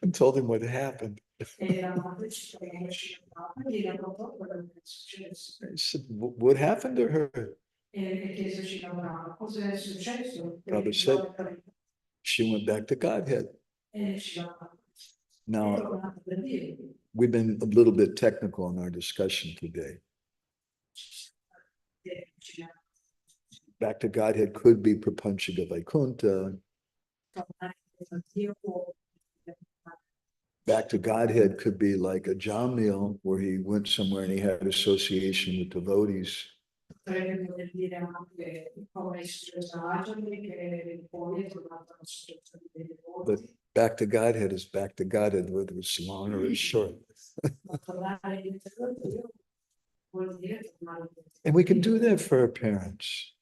S3: and told him what happened.
S4: E la madre ci conosce e gli raccontò quello che è successo.
S3: He said, "What happened to her?"
S4: E chiese ci lavorava. Cosa è successo?
S3: Prabhupada said, "She went back to Godhead."
S4: E ci lavorava.
S3: Now, we've been a little bit technical in our discussion today. Back to Godhead could be Prapanchaga Vaikuntha. Back to Godhead could be like a Jamil, where he went somewhere and he had association with devotees. But back to Godhead is back to Godhead, whether it's long or it's short. And we can do that for our parents.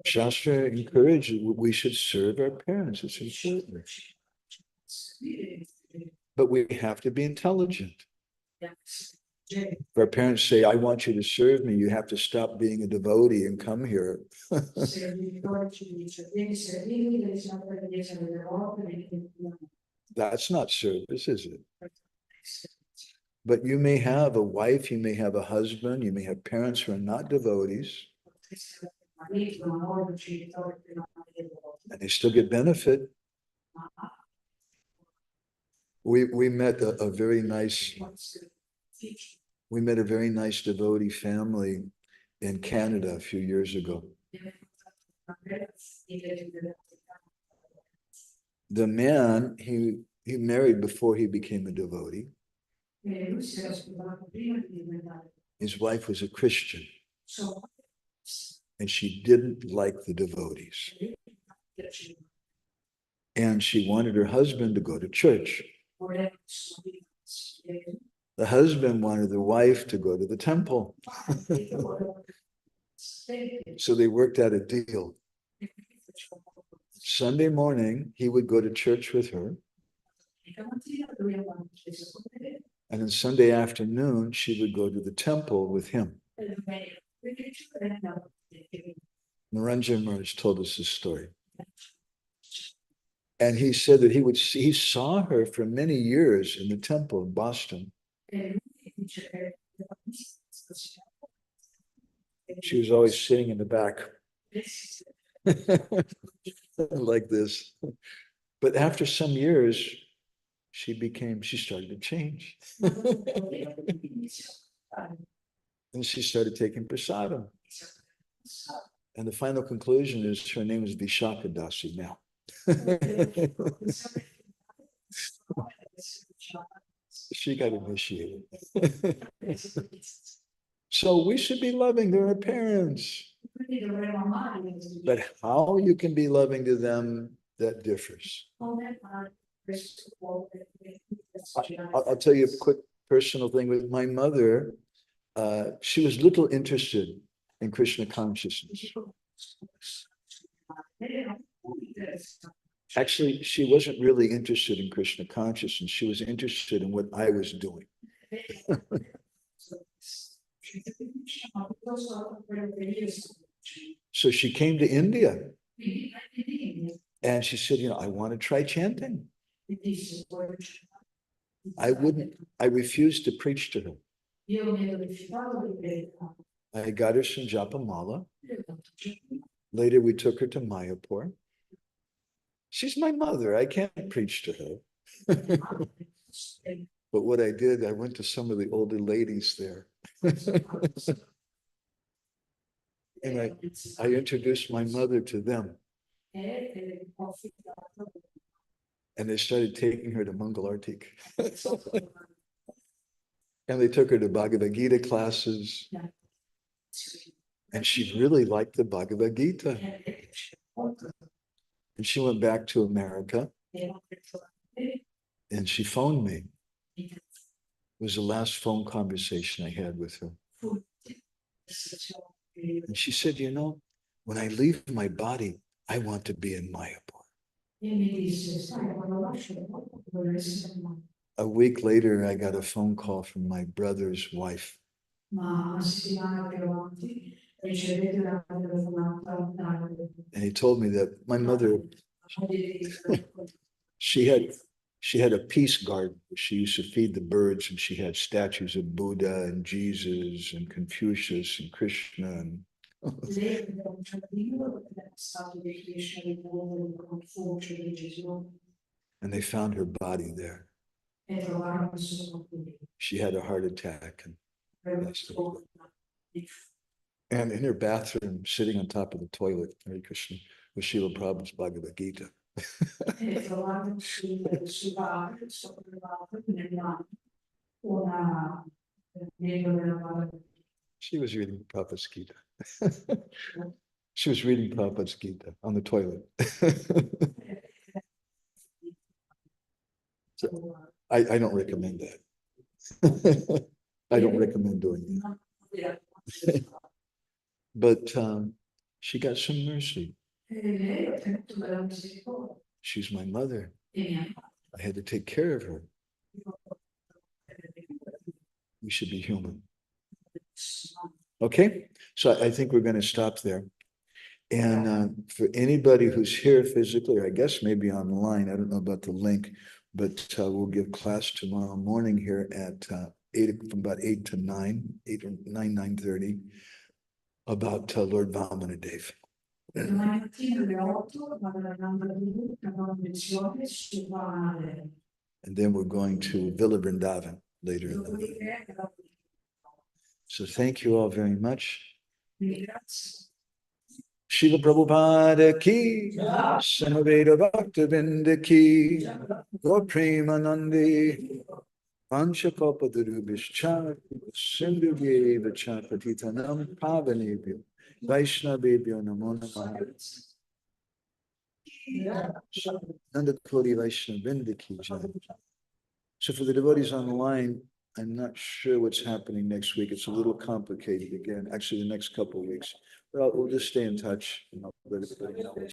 S3: Shastra encourages, we should serve our parents. It's important. But we have to be intelligent. If our parents say, "I want you to serve me," you have to stop being a devotee and come here. That's not service, is it? But you may have a wife, you may have a husband, you may have parents who are not devotees, and they still get benefit. We met a very nice devotee family in Canada a few years ago. The man, he married before he became a devotee. His wife was a Christian, and she didn't like the devotees. And she wanted her husband to go to church. The husband wanted the wife to go to the temple. So they worked out a deal. Sunday morning, he would go to church with her. And then Sunday afternoon, she would go to the temple with him. Naranjan Maharaj told us this story. And he said that he saw her for many years in the temple in Boston. She was always sitting in the back like this. But after some years, she started to change. And she started taking prasadam. And the final conclusion is her name is Vishakadasi now. She got initiated. So we should be loving to our parents. But how you can be loving to them, that differs. I'll tell you a quick personal thing with my mother. She was little interested in Krishna consciousness. Actually, she wasn't really interested in Krishna consciousness. She was interested in what I was doing. So she came to India And she said, I want to try chanting.
S4: e disse,
S3: I refused to preach to her.
S4: io mi ero rifiutato di predicare.
S3: I got her some Japamala.
S4: Io ho detto,
S3: Later, we took her to Mayapur. She's my mother. I can't preach to her. But what I did, I went to some of the older ladies there. And I introduced my mother to them. And they started taking her to Mangalartik. And they took her to Bhagavad Gita classes. And she really liked the Bhagavad Gita. And she went back to America. And she phoned me. It was the last phone conversation I had with her. And she said, when I leave my body, I want to be in Mayapur. A week later, I got a phone call from my brother's wife. And he told me that my mother, she had a peace garden. She used to feed the birds, and she had statues of Buddha and Jesus and Confucius and Krishna. And they found her body there. She had a heart attack. And in her bathroom, sitting on top of the toilet, Hare Krishna, was Srila Prabhupada's Bhagavad Gita. She was reading Prabhupada's Gita. She was reading Prabhupada's Gita on the toilet. So I don't recommend that. I don't recommend doing that. But she got some mercy. She's my mother. I had to take care of her. We should be human. Okay, so I think we're going to stop there. And for anybody who's here physically, or I guess maybe online, I don't know about the link, but we'll give class tomorrow morning here at 8, from about 8 to 9, 8 or 9:30, about Lord Vamanadev. And then we're going to Villa Vrindavan later in the night. So thank you all very much. Srila Prabhupada ki, Samaveda Bhaktavinda ki, Gaur Premanandi, Vanchakalpadurubhischa, Sindhuvye Vachapatitanam Pavanebhyo, Vaishnavebhyo Namo Namaha. Nanda Koti Vaishnavinda ki jai. So for the devotees on the line, I'm not sure what's happening next week. It's a little complicated again, actually the next couple of weeks. But we'll just stay in touch and I'll let everybody know.